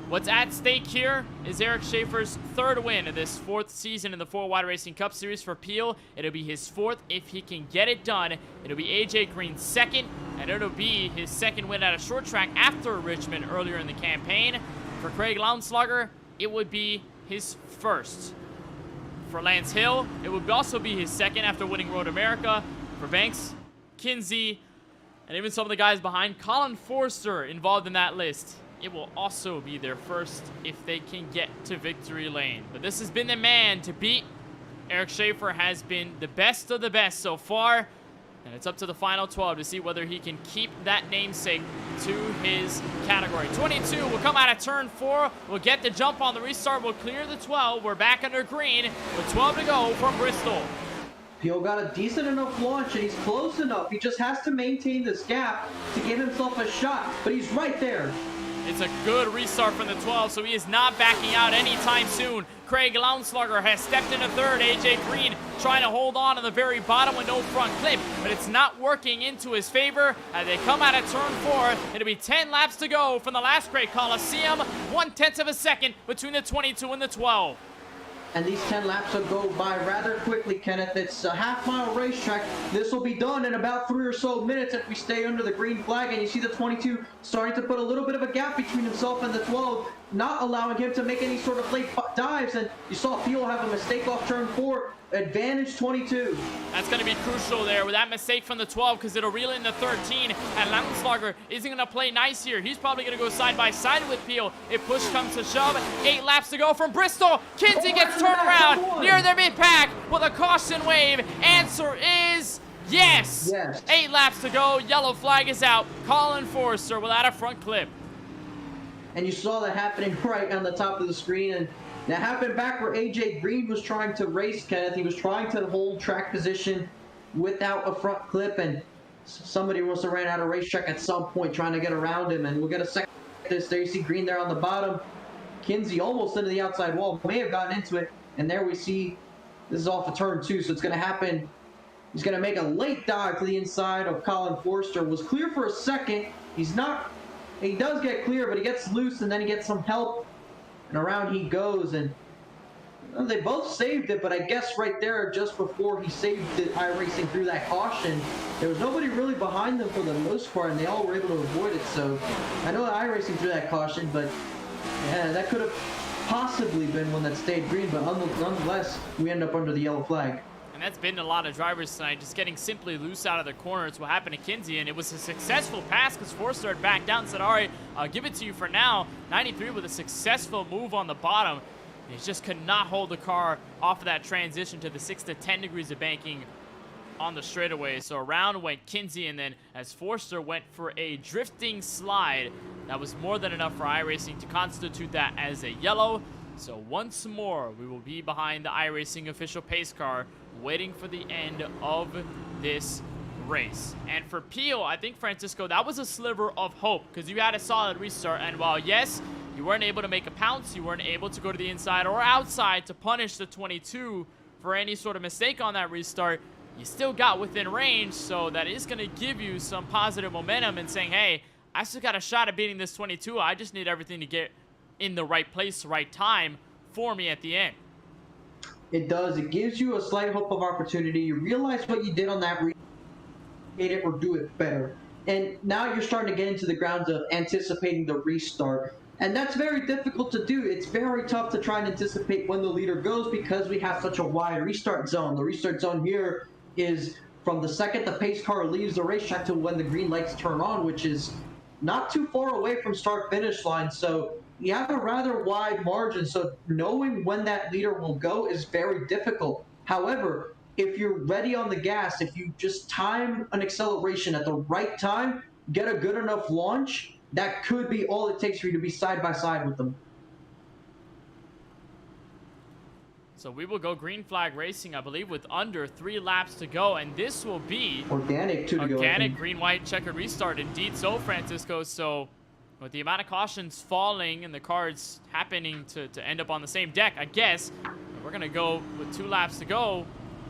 What's at stake here is Eric Schaefer's third win of this 4th season in the 4-Wide Racing Cup Series. For Peel, it'll be his 4th if he can get it done. It'll be AJ Green's 2nd, and it'll be his 2nd win at a short track after Richmond earlier in the campaign. For Craig Lounslugger, it would be his 1st. For Lance Hill, it would also be his 2nd after winning Road America. For Banks, Kinsey, and even some of the guys behind, Colin Forster involved in that list, it will also be their 1st if they can get to victory lane. But this has been the man to beat. Eric Schaefer has been the best of the best so far, and it's up to the final 12 to see whether he can keep that namesake to his category. 22 will come out of turn 4. We'll get the jump on the restart. We'll clear the 12. We're back under green with 12 to go from Bristol. Peel got a decent enough launch, and he's close enough. He just has to maintain this gap to give himself a shot, but he's right there. It's a good restart from the 12, so he is not backing out anytime soon. Craig Lounslugger has stepped into 3rd. AJ Green trying to hold on to the very bottom with no front clip, but it's not working into his favor as they come out of turn 4. It'll be 10 laps to go from the last great Coliseum. 1/10 of a second between the 22 and the 12. And these 10 laps will go by rather quickly, Kenneth. It's a half-mile racetrack. This will be done in about 3 or so minutes if we stay under the green flag. And you see the 22 starting to put a little bit of a gap between himself and the 12, not allowing him to make any sort of late dives. And you saw Peel have a mistake off turn 4. Advantage 22. That's going to be crucial there with that mistake from the 12, because it'll reel in the 13. And Lounslugger isn't going to play nice here. He's probably going to go side by side with Peel if push comes to shove. 8 laps to go from Bristol. Kinsey gets turned around near the mid-pack with a caution wave. Answer is yes. 8 laps to go. Yellow flag is out. Colin Forster without a front clip. And you saw that happening right on the top of the screen. And that happened back where AJ Green was trying to race, Kenneth. He was trying to hold track position without a front clip, and somebody must have ran out of racetrack at some point trying to get around him. And we'll get a second at this. There you see Green there on the bottom. Kinsey almost into the outside wall, may have gotten into it. And there we see, this is off of turn 2, so it's going to happen. He's going to make a late dive to the inside of Colin Forster. Was clear for a second. He's not, he does get clear, but he gets loose, and then he gets some help. And around he goes, and well, they both saved it, but I guess right there, just before he saved it, iRacing through that caution, there was nobody really behind them for the most part, and they all were able to avoid it. So I know that iRacing threw that caution, but yeah, that could have possibly been one that stayed green, but nonetheless, we end up under the yellow flag. And that's been a lot of drivers tonight, just getting simply loose out of the corner. It's what happened to Kinsey, and it was a successful pass because Forster had backed down and said, all right, I'll give it to you for now. 93 with a successful move on the bottom. He just could not hold the car off of that transition to the 6 to 10 degrees of banking on the straightaway. So around went Kinsey, and then as Forster went for a drifting slide, that was more than enough for iRacing to constitute that as a yellow. So once more, we will be behind the iRacing official pace car, waiting for the end of this race. And for Peel, I think, Francisco, that was a sliver of hope because you had a solid restart. And while, yes, you weren't able to make a pounce, you weren't able to go to the inside or outside to punish the 22 for any sort of mistake on that restart, you still got within range. So that is going to give you some positive momentum and saying, hey, I still got a shot at beating this 22. I just need everything to get in the right place, right time for me at the end. It does. It gives you a slight hope of opportunity. You realize what you did on that it or do it better. And now you're starting to get into the grounds of anticipating the restart. And that's very difficult to do. It's very tough to try and anticipate when the leader goes because we have such a wide restart zone. The restart zone here is from the second the pace car leaves the racetrack to when the green lights turn on, which is not too far away from start-finish line. So you have a rather wide margin, so knowing when that leader will go is very difficult. However, if you're ready on the gas, if you just time an acceleration at the right time, get a good enough launch, that could be all it takes for you to be side by side with them. So we will go green flag racing, I believe, with under 3 laps to go, and this will be organic 2 to go. Organic green-white checkered restart. Indeed so, Francisco. So With the amount of cautions falling and the cards happening to end up on the same deck, I guess, we're going to go with 2 laps to go.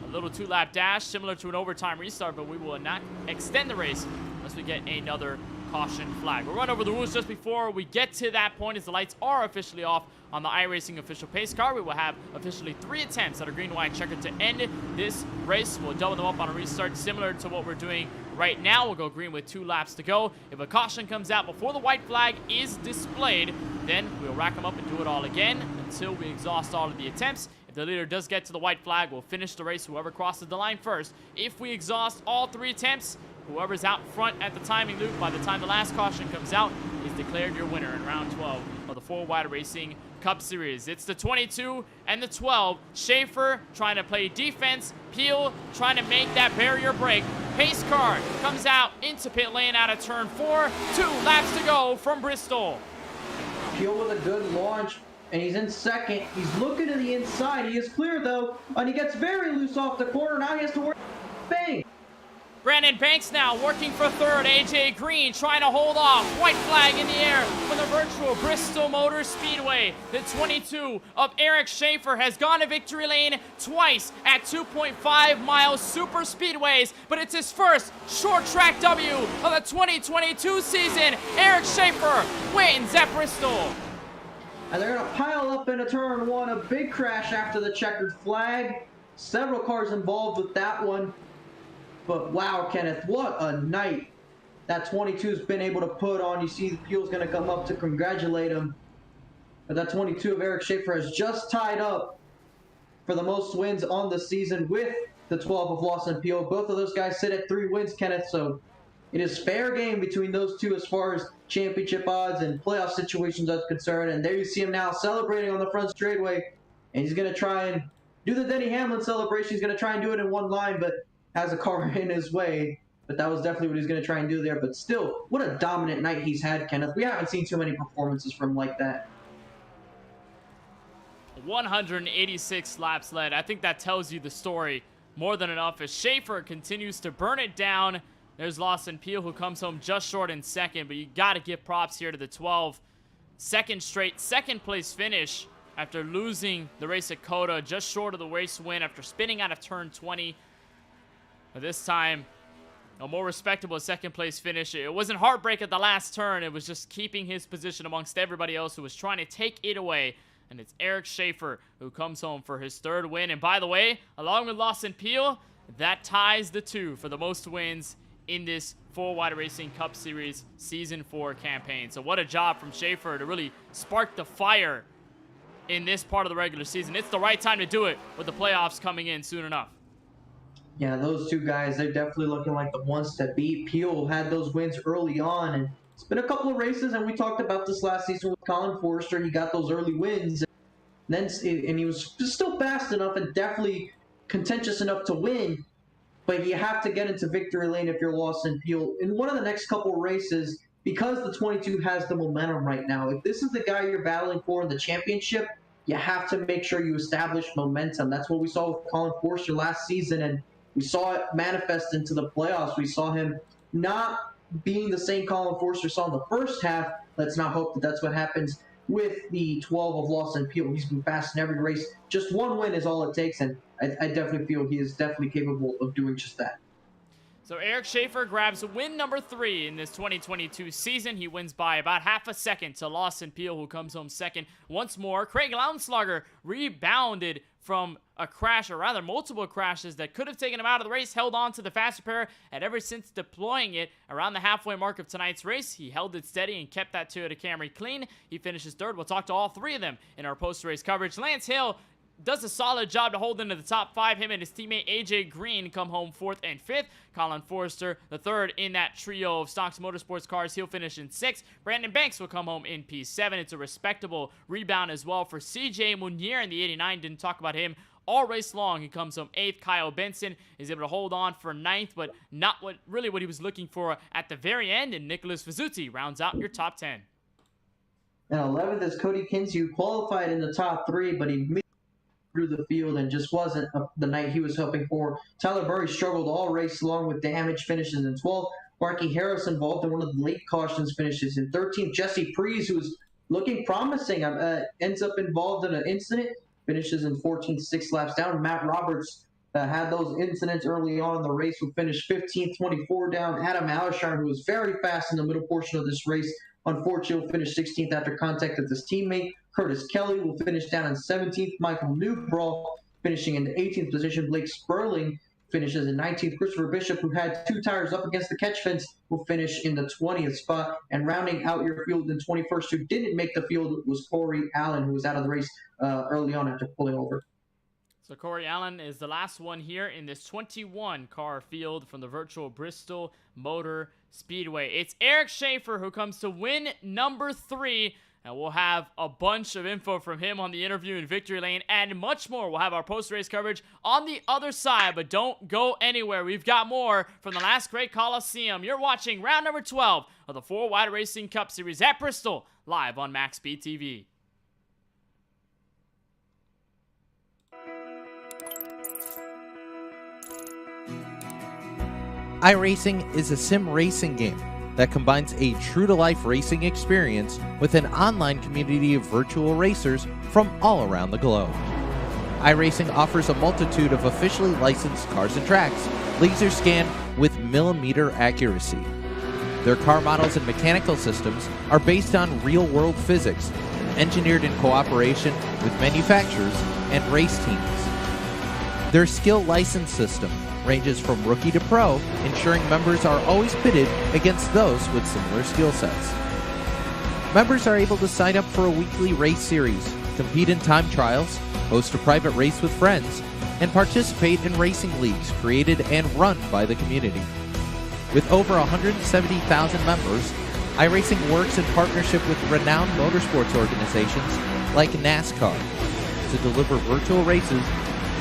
A little 2-lap dash, similar to an overtime restart, but we will not extend the race unless we get another caution flag. We'll run over the rules just before we get to that point as the lights are officially off on the iRacing official pace car. We will have officially 3 attempts at a green-white checker to end this race. We'll double them up on a restart similar to what we're doing right now. We'll go green with 2 laps to go. If a caution comes out before the white flag is displayed, then we'll rack them up and do it all again until we exhaust all of the attempts. If the leader does get to the white flag, we'll finish the race, whoever crosses the line first. If we exhaust all 3 attempts, whoever's out front at the timing loop by the time the last caution comes out is declared your winner in round 12 of the 4-Wide Racing Cup Series. It's the 22 and the 12. Schaefer trying to play defense. Peel trying to make that barrier break. Pace car comes out into pit lane out of turn 4. 2 laps to go from Bristol. Peel with a good launch, and he's in second. He's looking to the inside. He is clear, though, and he gets very loose off the corner. Now he has to work. Bang! Brandon Banks now working for third. AJ Green trying to hold off. White flag in the air from the virtual Bristol Motor Speedway. The 22 of Eric Schaefer has gone to victory lane twice at 2.5-mile super speedways, but it's his first short track W of the 2022 season. Eric Schaefer wins at Bristol. And they're going to pile up into turn 1. A big crash after the checkered flag. Several cars involved with that one. But wow, Kenneth, what a night that 22's been able to put on. You see Peel's going to come up to congratulate him. But that 22 of Eric Schaefer has just tied up for the most wins on the season with the 12 of Lawson Peel. Both of those guys sit at 3 wins, Kenneth. So it is fair game between those two as far as championship odds and playoff situations are concerned. And there you see him now celebrating on the front straightaway. And he's going to try and do the Denny Hamlin celebration. He's going to try and do it in one line, but has a car in his way. But that was definitely what he's going to try and do there. But still, what a dominant night he's had, Kenneth. We haven't seen too many performances from him like that. 186 laps led. I think that tells you the story more than enough as Schaefer continues to burn it down. There's Lawson Peel, who comes home just short in second, but you got to give props here to the 12. Second place finish after losing the race at Coda, just short of the race win after spinning out of turn 20. But this time, a more respectable second place finish. It wasn't heartbreak at the last turn. It was just keeping his position amongst everybody else who was trying to take it away. And it's Eric Schaefer who comes home for his 3rd win. And by the way, along with Lawson Peel, that ties the 2 for the most wins in this 4-Wide Racing Cup Series Season 4 campaign. So what a job from Schaefer to really spark the fire in this part of the regular season. It's the right time to do it with the playoffs coming in soon enough. Yeah, those two guys, they're definitely looking like the ones to beat. Peel had those wins early on, and it's been a couple of races, and we talked about this last season with Colin Forrester. He got those early wins, and he was still fast enough and definitely contentious enough to win, but you have to get into victory lane if you're Lawson Peel. In one of the next couple of races, because the 22 has the momentum right now, if this is the guy you're battling for in the championship, you have to make sure you establish momentum. That's what we saw with Colin Forrester last season, and we saw it manifest into the playoffs. We saw him not being the same Colin Forrester saw in the first half. Let's not hope that that's what happens with the 12 of Lawson Peel. He's been fast in every race. Just one win is all it takes, and I definitely feel he is definitely capable of doing just that. So Eric Schaefer grabs win number 3 in this 2022 season. He wins by about half a second to Lawson Peel, who comes home second once more. Craig Lounslugger rebounded from a crash, or rather multiple crashes that could have taken him out of the race, held on to the faster pair, and ever since deploying it around the halfway mark of tonight's race, he held it steady and kept that Toyota Camry clean. He finishes 3rd. We'll talk to all 3 of them in our post-race coverage. Lance Hill does a solid job to hold into the top 5. Him and his teammate AJ Green come home 4th and 5th. Colin Forrester, the 3rd in that trio of Stocks Motorsports cars. He'll finish in 6th. Brandon Banks will come home in P7. It's a respectable rebound as well for CJ Munier in the 89. Didn't talk about him all race long. He comes home 8th. Kyle Benson is able to hold on for 9th, but not what he was looking for at the very end. And Nicholas Fizzuti rounds out your top 10. And 11th is Cody Kinsey, who qualified in the top 3, but he through the field and just wasn't the night he was hoping for. Tyler Murray struggled all race long with damage, finishes in 12th. Marky Harris involved in one of the late cautions finishes. In 13th, Jesse Prees, who's looking promising, ends up involved in an incident, finishes in 14th, 6 laps down. Matt Roberts had those incidents early on in the race, will finish 15th, 24 down. Adam Alshire, who was very fast in the middle portion of this race, unfortunately will finish 16th after contact with his teammate. Curtis Kelly will finish down in 17th. Michael Newbrawl finishing in the 18th position. Blake Sperling finishes in 19th. Christopher Bishop, who had 2 tires up against the catch fence, will finish in the 20th spot. And rounding out your field in 21st, who didn't make the field, was Corey Allen, who was out of the race early on after pulling over. So Corey Allen is the last one here in this 21-car field from the virtual Bristol Motor Speedway. It's Eric Schaefer who comes to win number 3. And we'll have a bunch of info from him on the interview in Victory Lane and much more. We'll have our post-race coverage on the other side, but don't go anywhere. We've got more from the last great Coliseum. You're watching round number 12 of the 4 Wide Racing Cup Series at Bristol, live on MaxSpeedTV. iRacing is a sim racing game that combines a true-to-life racing experience with an online community of virtual racers from all around the globe. iRacing offers a multitude of officially licensed cars and tracks, laser scanned with millimeter accuracy. Their car models and mechanical systems are based on real-world physics, engineered in cooperation with manufacturers and race teams. Their skill license system ranges from rookie to pro, ensuring members are always pitted against those with similar skill sets. Members are able to sign up for a weekly race series, compete in time trials, host a private race with friends, and participate in racing leagues created and run by the community. With over 170,000 members, iRacing works in partnership with renowned motorsports organizations like NASCAR to deliver virtual races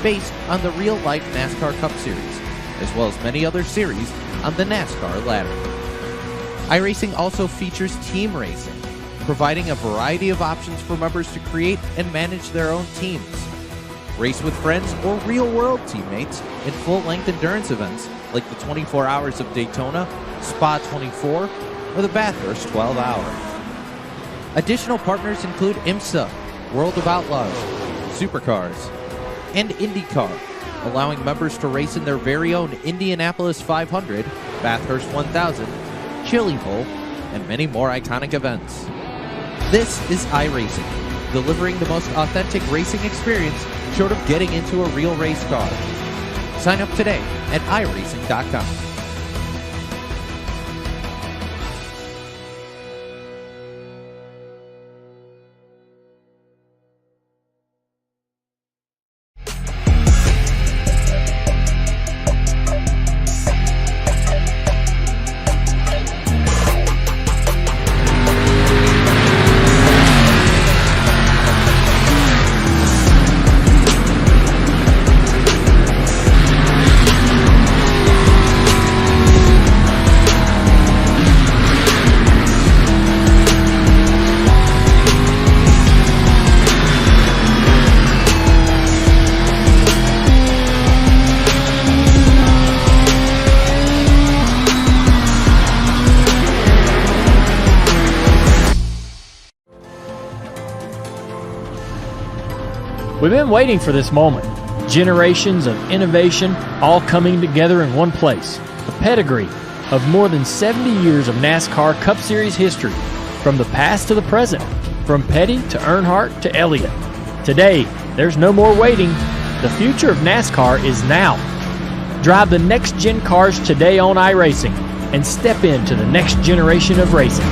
based on the real-life NASCAR Cup Series, as well as many other series on the NASCAR ladder. iRacing also features team racing, providing a variety of options for members to create and manage their own teams. Race with friends or real-world teammates in full-length endurance events like the 24 Hours of Daytona, Spa 24, or the Bathurst 12 Hour. Additional partners include IMSA, World of Outlaws, Supercars, and IndyCar, allowing members to race in their very own Indianapolis 500, Bathurst 1000, Chili Bowl, and many more iconic events. This is iRacing, delivering the most authentic racing experience short of getting into a real race car. Sign up today at iRacing.com. We've been waiting for this moment. Generations of innovation all coming together in one place. A pedigree of more than 70 years of NASCAR Cup Series history, from the past to the present, from Petty to Earnhardt to Elliott. Today, there's no more waiting. The future of NASCAR is now. Drive the next-gen cars today on iRacing and step into the next generation of racing.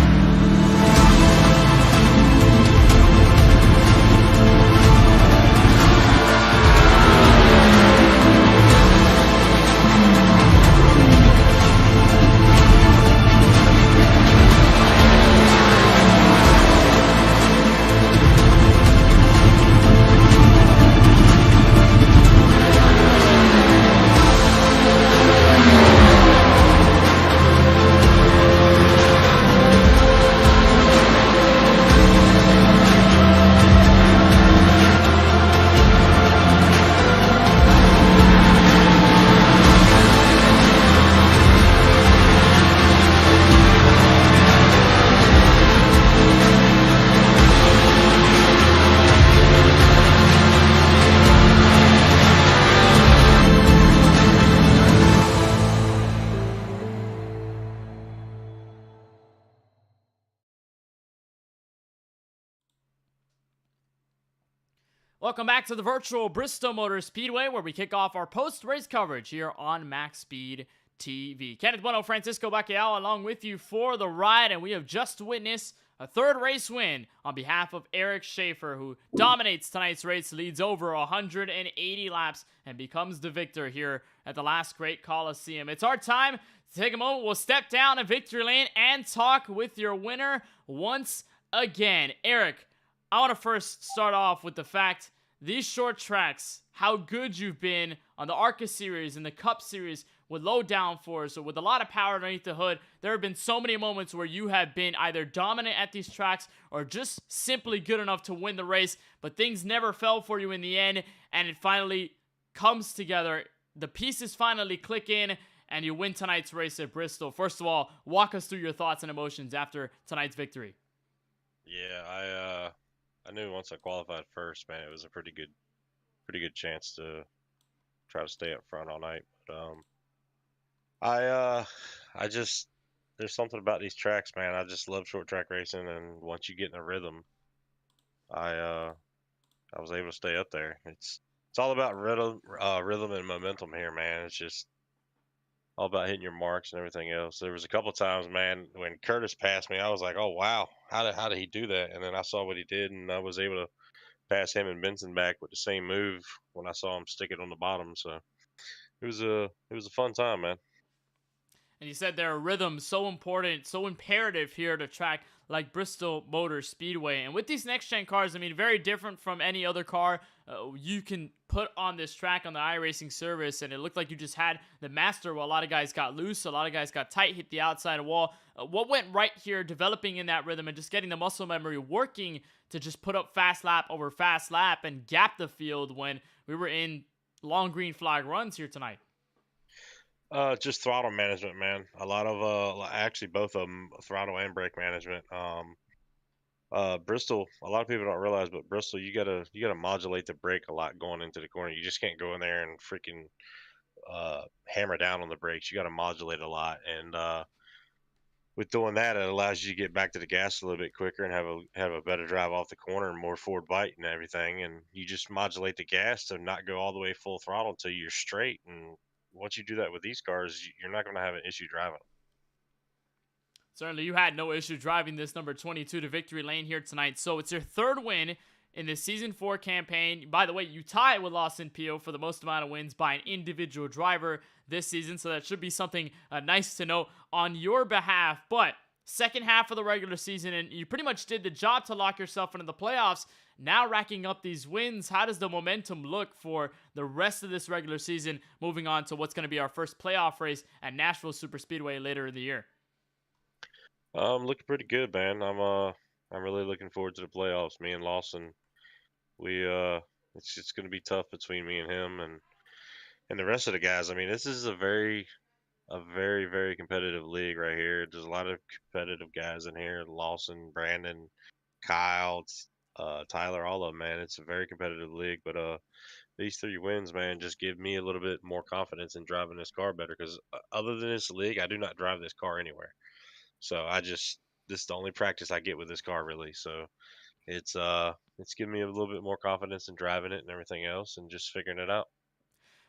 Welcome back to the virtual Bristol Motor Speedway, where we kick off our post-race coverage here on MaxSpeedTV. Kenneth Bueno, Francisco Bacalao along with you for the ride, and we have just witnessed a third race win on behalf of Eric Schaefer, who dominates tonight's race, leads over 180 laps, and becomes the victor here at the last Great Coliseum. It's our time to take a moment. We'll step down a victory lane and talk with your winner once again. Eric, I want to first start off with the fact these short tracks, how good you've been on the ARCA series and the Cup series with low downforce or with a lot of power underneath the hood. There have been so many moments where you have been either dominant at these tracks or just simply good enough to win the race, but things never fell for you in the end, and it finally comes together. The pieces finally click in, and you win tonight's race at Bristol. First of all, walk us through your thoughts and emotions after tonight's victory. Yeah, I knew once I qualified first, man, it was a pretty good chance to try to stay up front all night. But I just there's something about these tracks, man. I just love short track racing, and once you get in a rhythm, I was able to stay up there. It's all about rhythm and momentum here, man. It's just all about hitting your marks and everything else. There was a couple of times, man, when Curtis passed me, I was like, oh wow, how did he do that? And then I saw what he did, and I was able to pass him and Benson back with the same move when I saw him stick it on the bottom. So it was a fun time, man. And you said their rhythm so important, so imperative here at a track like Bristol Motor Speedway. And with these next-gen cars, I mean, very different from any other car you can put on this track on the iRacing service. And it looked like you just had the master where a lot of guys got loose, a lot of guys got tight, hit the outside wall. What went right here, developing in that rhythm and just getting the muscle memory working to just put up fast lap over fast lap and gap the field when we were in long green flag runs here tonight? Just throttle management, man. A lot of actually both of them, throttle and brake management. Bristol, a lot of people don't realize, but Bristol, you gotta modulate the brake a lot going into the corner. You just can't go in there and freaking hammer down on the brakes. You gotta modulate a lot, and with doing that, it allows you to get back to the gas a little bit quicker and have a better drive off the corner and more forward bite and everything. And you just modulate the gas to not go all the way full throttle until you're straight. And once you do that with these cars, you're not going to have an issue driving. Certainly, you had no issue driving this number 22 to victory lane here tonight. So it's your third win in the Season 4 campaign. By the way, you tie with Lawson Pio for the most amount of wins by an individual driver this season. So that should be something nice to know on your behalf. But second half of the regular season, and you pretty much did the job to lock yourself into the playoffs. Now racking up these wins, how does the momentum look for the rest of this regular season, moving on to what's going to be our first playoff race at Nashville Superspeedway later in the year? Looking pretty good, man. I'm really looking forward to the playoffs. Me and Lawson, it's just going to be tough between me and him and the rest of the guys. I mean, this is a very, very competitive league right here. There's a lot of competitive guys in here. Lawson, Brandon, Kyle, Tyler, all of them, man. It's a very competitive league, but these 3 wins, man, just give me a little bit more confidence in driving this car better, because other than this league, I do not drive this car anywhere. So this is the only practice I get with this car, really. So it's giving me a little bit more confidence in driving it and everything else and just figuring it out.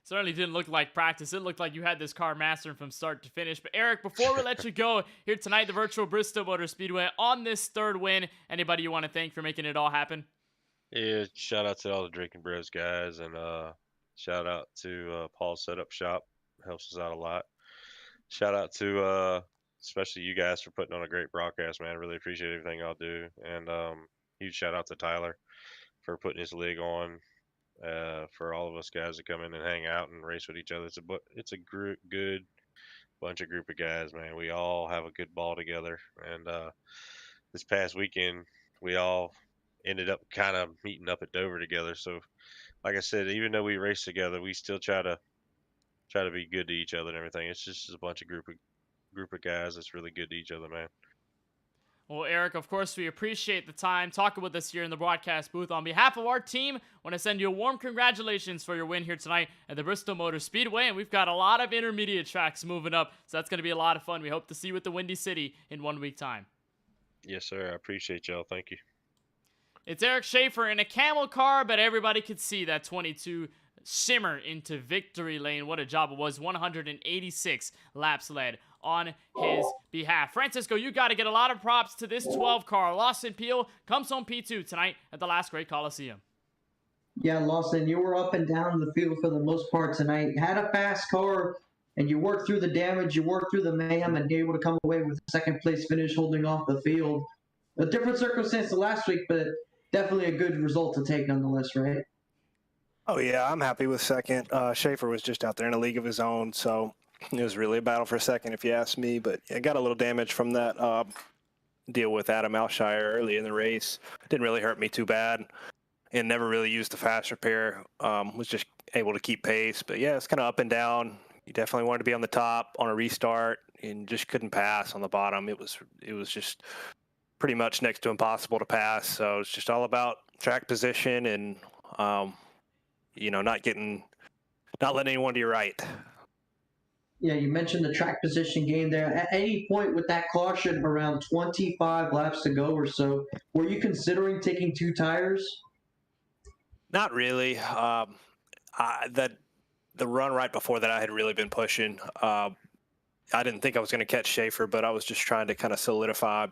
Certainly didn't look like practice. It looked like you had this car mastered from start to finish. But Eric, before we let you go here tonight, the virtual Bristol Motor Speedway on this third win, anybody you want to thank for making it all happen? Yeah, shout out to all the Drinking Bros guys, and shout out to Paul's Setup Shop. Helps us out a lot. Shout out to especially you guys for putting on a great broadcast, man. I really appreciate everything y'all do. And huge shout out to Tyler for putting his league on. For all of us guys to come in and hang out and race with each other. It's a good bunch of group of guys, man. We all have a good ball together. And this past weekend, we all ended up kind of meeting up at Dover together. So, like I said, even though we race together, we still try to be good to each other and everything. It's just a bunch of group of guys that's really good to each other, man. Well, Eric, of course, we appreciate the time talking with us here in the broadcast booth. On behalf of our team, I want to send you a warm congratulations for your win here tonight at the Bristol Motor Speedway. And we've got a lot of intermediate tracks moving up, so that's going to be a lot of fun. We hope to see you at the Windy City in 1 week time. Yes, sir. I appreciate y'all. Thank you. It's Eric Schaefer in a camel car, but everybody could see that 22 shimmer into victory lane. What a job it was. 186 laps led on his behalf. Francisco, you got to get a lot of props to this 12 car. Lawson Peel comes home P2 tonight at the Last Great Coliseum. Yeah, Lawson, you were up and down the field for the most part tonight. Had a fast car, and you worked through the damage, you worked through the mayhem, and you're able to come away with a second place finish holding off the field. A different circumstance to last week, but definitely a good result to take nonetheless, right? Oh, yeah, I'm happy with second. Schaefer was just out there in a league of his own, so it was really a battle for second, if you ask me. But I got a little damage from that deal with Adam Alshire early in the race. Didn't really hurt me too bad, and never really used the fast repair. Was just able to keep pace. But, yeah, it's kind of up and down. You definitely wanted to be on the top on a restart and just couldn't pass on the bottom. It was just pretty much next to impossible to pass. So it's just all about track position and not letting anyone to your right. Yeah, you mentioned the track position game there. At any point with that caution around 25 laps to go or so, were you considering taking 2 tires? Not really. The run right before that, I had really been pushing. I didn't think I was going to catch Schaefer, but I was just trying to kind of solidify,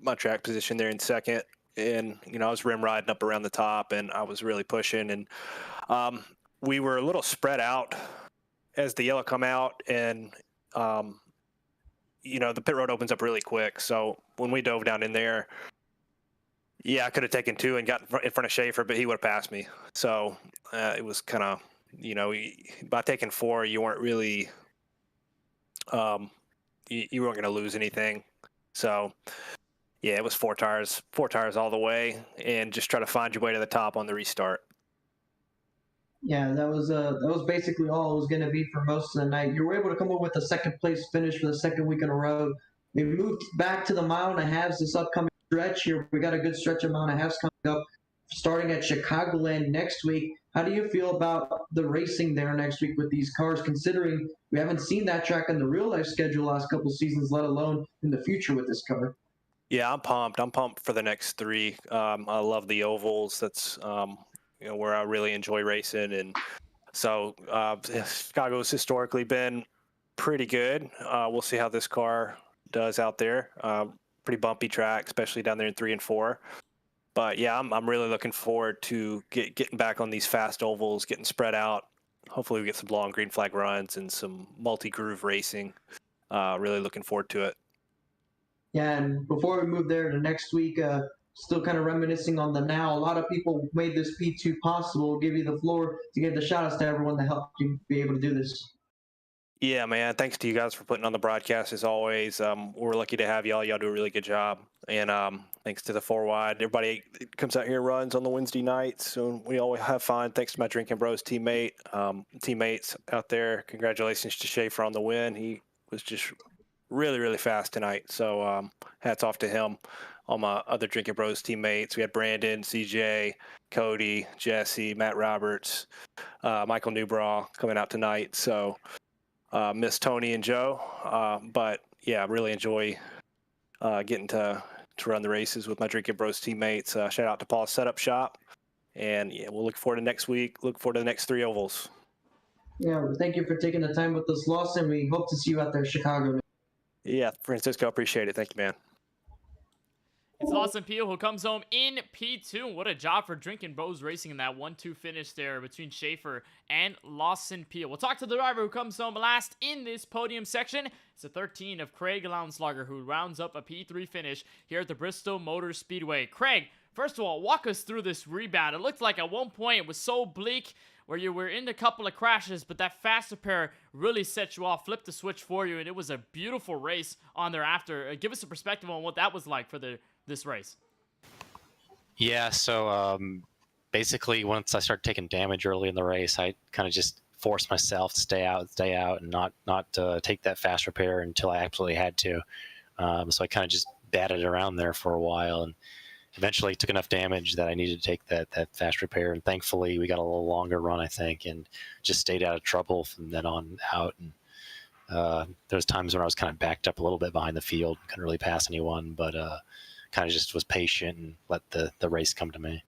my track position there in second. And, I was rim riding up around the top, and I was really pushing. And we were a little spread out as the yellow come out, and, the pit road opens up really quick. So when we dove down in there, yeah, I could have taken 2 and got in front of Schaefer, but he would have passed me. So it was kind of, by taking 4, you weren't really, you weren't going to lose anything. So, yeah, it was 4 tires all the way, and just try to find your way to the top on the restart. Yeah, that was basically all it was going to be for most of the night. You were able to come up with a second place finish for the second week in a row. We moved back to the mile and a halves this upcoming stretch here. We got a good stretch of mile and a halves coming up, starting at Chicagoland next week. How do you feel about the racing there next week with these cars, considering we haven't seen that track in the real life schedule last couple seasons, let alone in the future with this car? Yeah, I'm pumped. I'm pumped for the next 3. I love the ovals. That's where I really enjoy racing, and so Chicago's historically been pretty good. We'll see how this car does out there. Pretty bumpy track, especially down there in 3 and 4. But yeah, I'm really looking forward to getting back on these fast ovals, getting spread out. Hopefully, we get some long green flag runs and some multi-groove racing. Really looking forward to it. Yeah, and before we move there to next week, still kind of reminiscing on the now. A lot of people made this P2 possible. We'll give you the floor to give the shout-outs to everyone that helped you be able to do this. Yeah, man. Thanks to you guys for putting on the broadcast as always. We're lucky to have y'all. Y'all do a really good job. And thanks to the 4Wide. Everybody comes out here and runs on the Wednesday nights, so we always have fun. Thanks to my Drinking Bros teammates out there. Congratulations to Schaefer on the win. He was just really, really fast tonight. So hats off to him. All my other Drinking Bros teammates. We had Brandon, CJ, Cody, Jesse, Matt Roberts, Michael Newbraw coming out tonight. So miss Tony and Joe. But yeah, really enjoy getting to run the races with my Drinking Bros teammates. Shout out to Paul's Setup Shop. And yeah, we'll look forward to next week. Look forward to the next 3 ovals. Yeah, well, thank you for taking the time with us, Lawson. We hope to see you out there in Chicago. Yeah, Francisco, appreciate it. Thank you, man. It's Lawson Peel who comes home in P2. What a job for Drinking Bros Racing in that 1-2 finish there between Schaefer and Lawson Peel. We'll talk to the driver who comes home last in this podium section. It's the 13 of Craig Lownslager, who rounds up a P3 finish here at the Bristol Motor Speedway. Craig, first of all, walk us through this rebound. It looked like at one point it was so bleak where you were in a couple of crashes, but that fast repair really set you off, flipped the switch for you, and it was a beautiful race on thereafter. Give us a perspective on what that was like for this race. Yeah, so basically once I started taking damage early in the race, I kind of just forced myself to stay out and not take that fast repair until I absolutely had to. So I kind of just batted around there for a while, and eventually took enough damage that I needed to take that fast repair. And thankfully we got a little longer run, I think, and just stayed out of trouble from then on out. And there was times when I was kind of backed up a little bit behind the field, couldn't really pass anyone, but kind of just was patient and let the race come to me.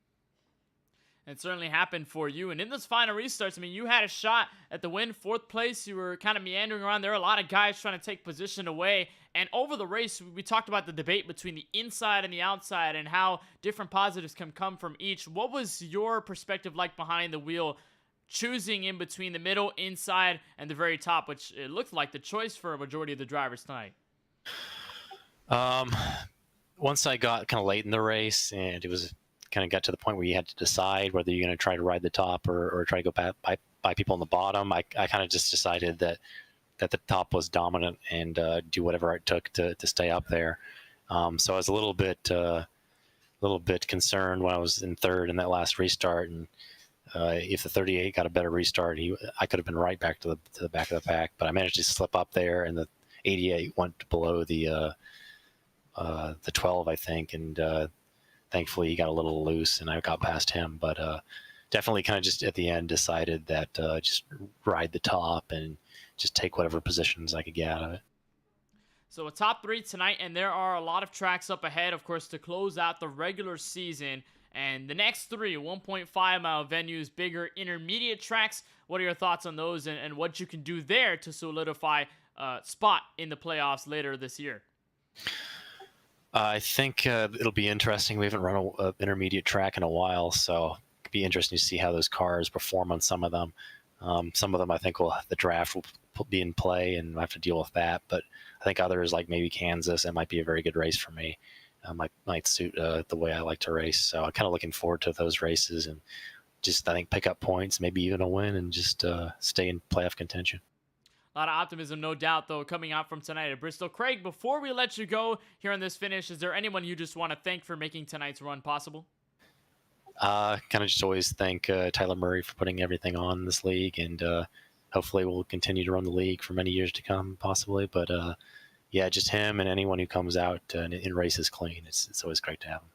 It certainly happened for you. And in those final restarts, I mean, you had a shot at the win, 4th place. You were kind of meandering around. There were a lot of guys trying to take position away. And over the race, we talked about the debate between the inside and the outside and how different positives can come from each. What was your perspective like behind the wheel, choosing in between the middle, inside, and the very top, which it looked like the choice for a majority of the drivers tonight? Once I got kind of late in the race and it was kind of got to the point where you had to decide whether you're going to try to ride the top or try to go by people on the bottom, I kind of just decided that the top was dominant and do whatever it took to stay up there. So I was a little bit concerned when I was in 3rd in that last restart, and if the 38 got a better restart, I could have been right back to the back of the pack. But I managed to slip up there, and the 88 went below the 12, I think, and thankfully he got a little loose and I got past him. But definitely kind of just at the end decided that just ride the top and just take whatever positions I could get out of it. So a top 3 tonight, and there are a lot of tracks up ahead, of course, to close out the regular season. And the next 3, 1.5-mile venues, bigger intermediate tracks. What are your thoughts on those and what you can do there to solidify a spot in the playoffs later this year? I think it'll be interesting. We haven't run an intermediate track in a while, so it could be interesting to see how those cars perform on some of them. Some of them, I think, the draft will be in play, and I have to deal with that. But I think others, like maybe Kansas, it might be a very good race for me. Might suit the way I like to race. So I'm kind of looking forward to those races and just, I think, pick up points, maybe even a win, and just stay in playoff contention. A lot of optimism, no doubt, though, coming out from tonight at Bristol. Craig, before we let you go here on this finish, is there anyone you just want to thank for making tonight's run possible? Kind of just always thank Tyler Murray for putting everything on this league, and hopefully we'll continue to run the league for many years to come, possibly. But yeah, just him and anyone who comes out and races clean. It's always great to have him.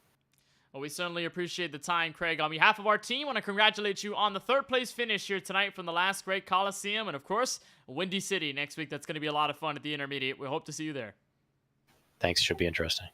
Well, we certainly appreciate the time, Craig. On behalf of our team, I want to congratulate you on the 3rd place finish here tonight from the last great Coliseum. And, of course, Windy City next week. That's going to be a lot of fun at the intermediate. We hope to see you there. Thanks. Should be interesting.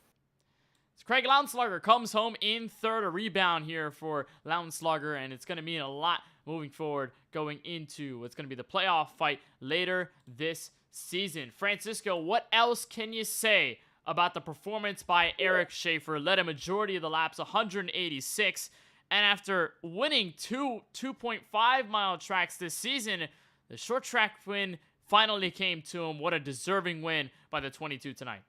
So Craig Lounslugger comes home in 3rd, a rebound here for Lounslugger, and it's going to mean a lot moving forward going into what's going to be the playoff fight later this season. Francisco, what else can you say about the performance by Eric Schaefer? Led a majority of the laps, 186, and after winning 2.5-mile tracks this season, the short track win finally came to him. What a deserving win by the 22 tonight.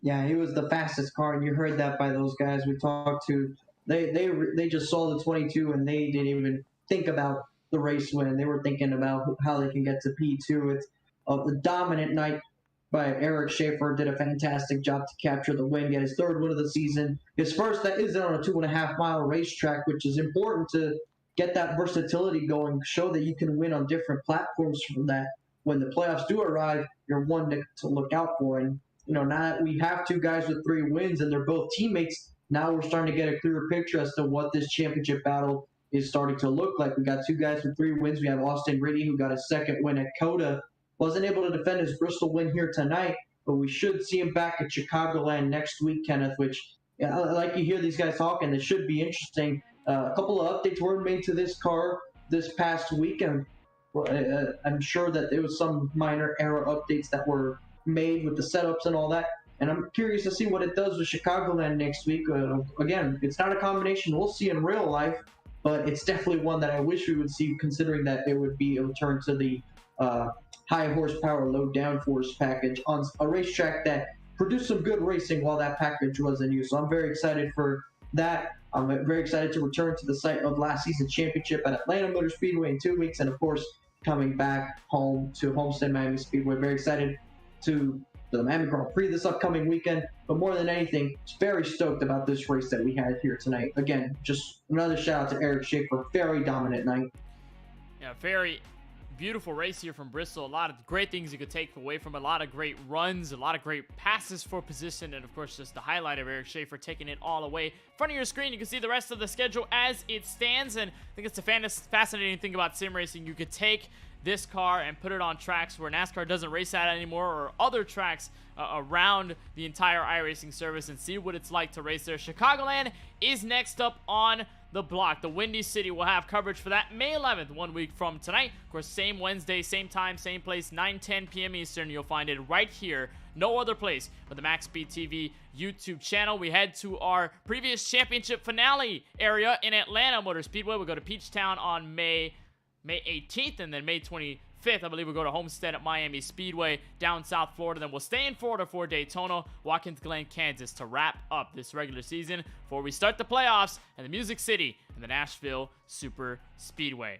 Yeah, he was the fastest car, and you heard that by those guys we talked to. They just saw the 22, and they didn't even think about the race win. They were thinking about how they can get to P2. It's a dominant night by Eric Schaefer. Did a fantastic job to capture the win. Get his 3rd win of the season. His first that isn't on a 2.5-mile racetrack, which is important to get that versatility going, show that you can win on different platforms from that. When the playoffs do arrive, you're one to look out for. And, now that we have 2 guys with 3 wins and they're both teammates, now we're starting to get a clearer picture as to what this championship battle is starting to look like. We got 2 guys with 3 wins. We have Austin Riddy, who got a 2nd win at COTA. Wasn't able to defend his Bristol win here tonight, but we should see him back at Chicagoland next week, Kenneth, which, like you hear these guys talking, it should be interesting. A couple of updates were made to this car this past week, and I'm sure that there was some minor error updates that were made with the setups and all that. And I'm curious to see what it does with Chicagoland next week. Again, it's not a combination we'll see in real life, but it's definitely one that I wish we would see, considering that it would be a return to the high horsepower, low downforce package on a racetrack that produced some good racing while that package was in use. So I'm very excited for that. I'm very excited to return to the site of last season's championship at Atlanta Motor Speedway in 2 weeks, and of course, coming back home to Homestead Miami Speedway. Very excited to the Miami Grand Prix this upcoming weekend, but more than anything, very stoked about this race that we had here tonight. Again, just another shout out to Eric Schaefer. Very dominant night. Yeah, very beautiful race here from Bristol. A lot of great things you could take away from it. A lot of great runs, a lot of great passes for position, and of course just the highlight of Eric Schaefer taking it all away. In front of your screen, you can see the rest of the schedule as it stands, and I think it's a fascinating thing about sim racing. You could take this car and put it on tracks where NASCAR doesn't race at anymore, or other tracks around the entire iRacing service, and see what it's like to race there. Chicagoland is next up on the block. The Windy City will have coverage for that May 11th, 1 week from tonight. Of course, same Wednesday, same time, same place, 9:10 p.m. Eastern. You'll find it right here, no other place but the MaxSpeedTV YouTube channel. We head to our previous championship finale area in Atlanta Motor Speedway. We'll go to Peachtown on May 18th, and then May 25th, I believe we'll go to Homestead at Miami Speedway down South Florida. Then we'll stay in Florida for Daytona, Watkins Glen, Kansas to wrap up this regular season before we start the playoffs in the Music City and the Nashville Super Speedway.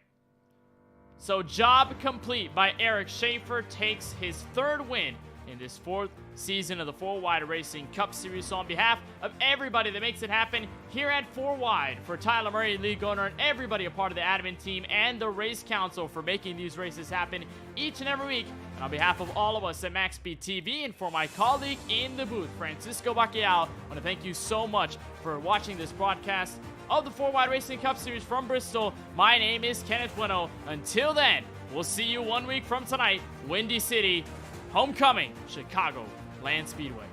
So job complete by Eric Schaefer, takes his 3rd win in this 4th season of the 4 Wide Racing Cup Series. So on behalf of everybody that makes it happen here at 4 Wide, for Tyler Murray, league owner, and everybody a part of the admin team and the race council for making these races happen each and every week, and on behalf of all of us at MaxSpeedTV, and for my colleague in the booth, Francisco Bacchial, I want to thank you so much for watching this broadcast of the 4 Wide Racing Cup Series from Bristol. My name is Kenneth Bueno. Until then, we'll see you 1 week from tonight, Windy City, homecoming, Chicago Land Speedway.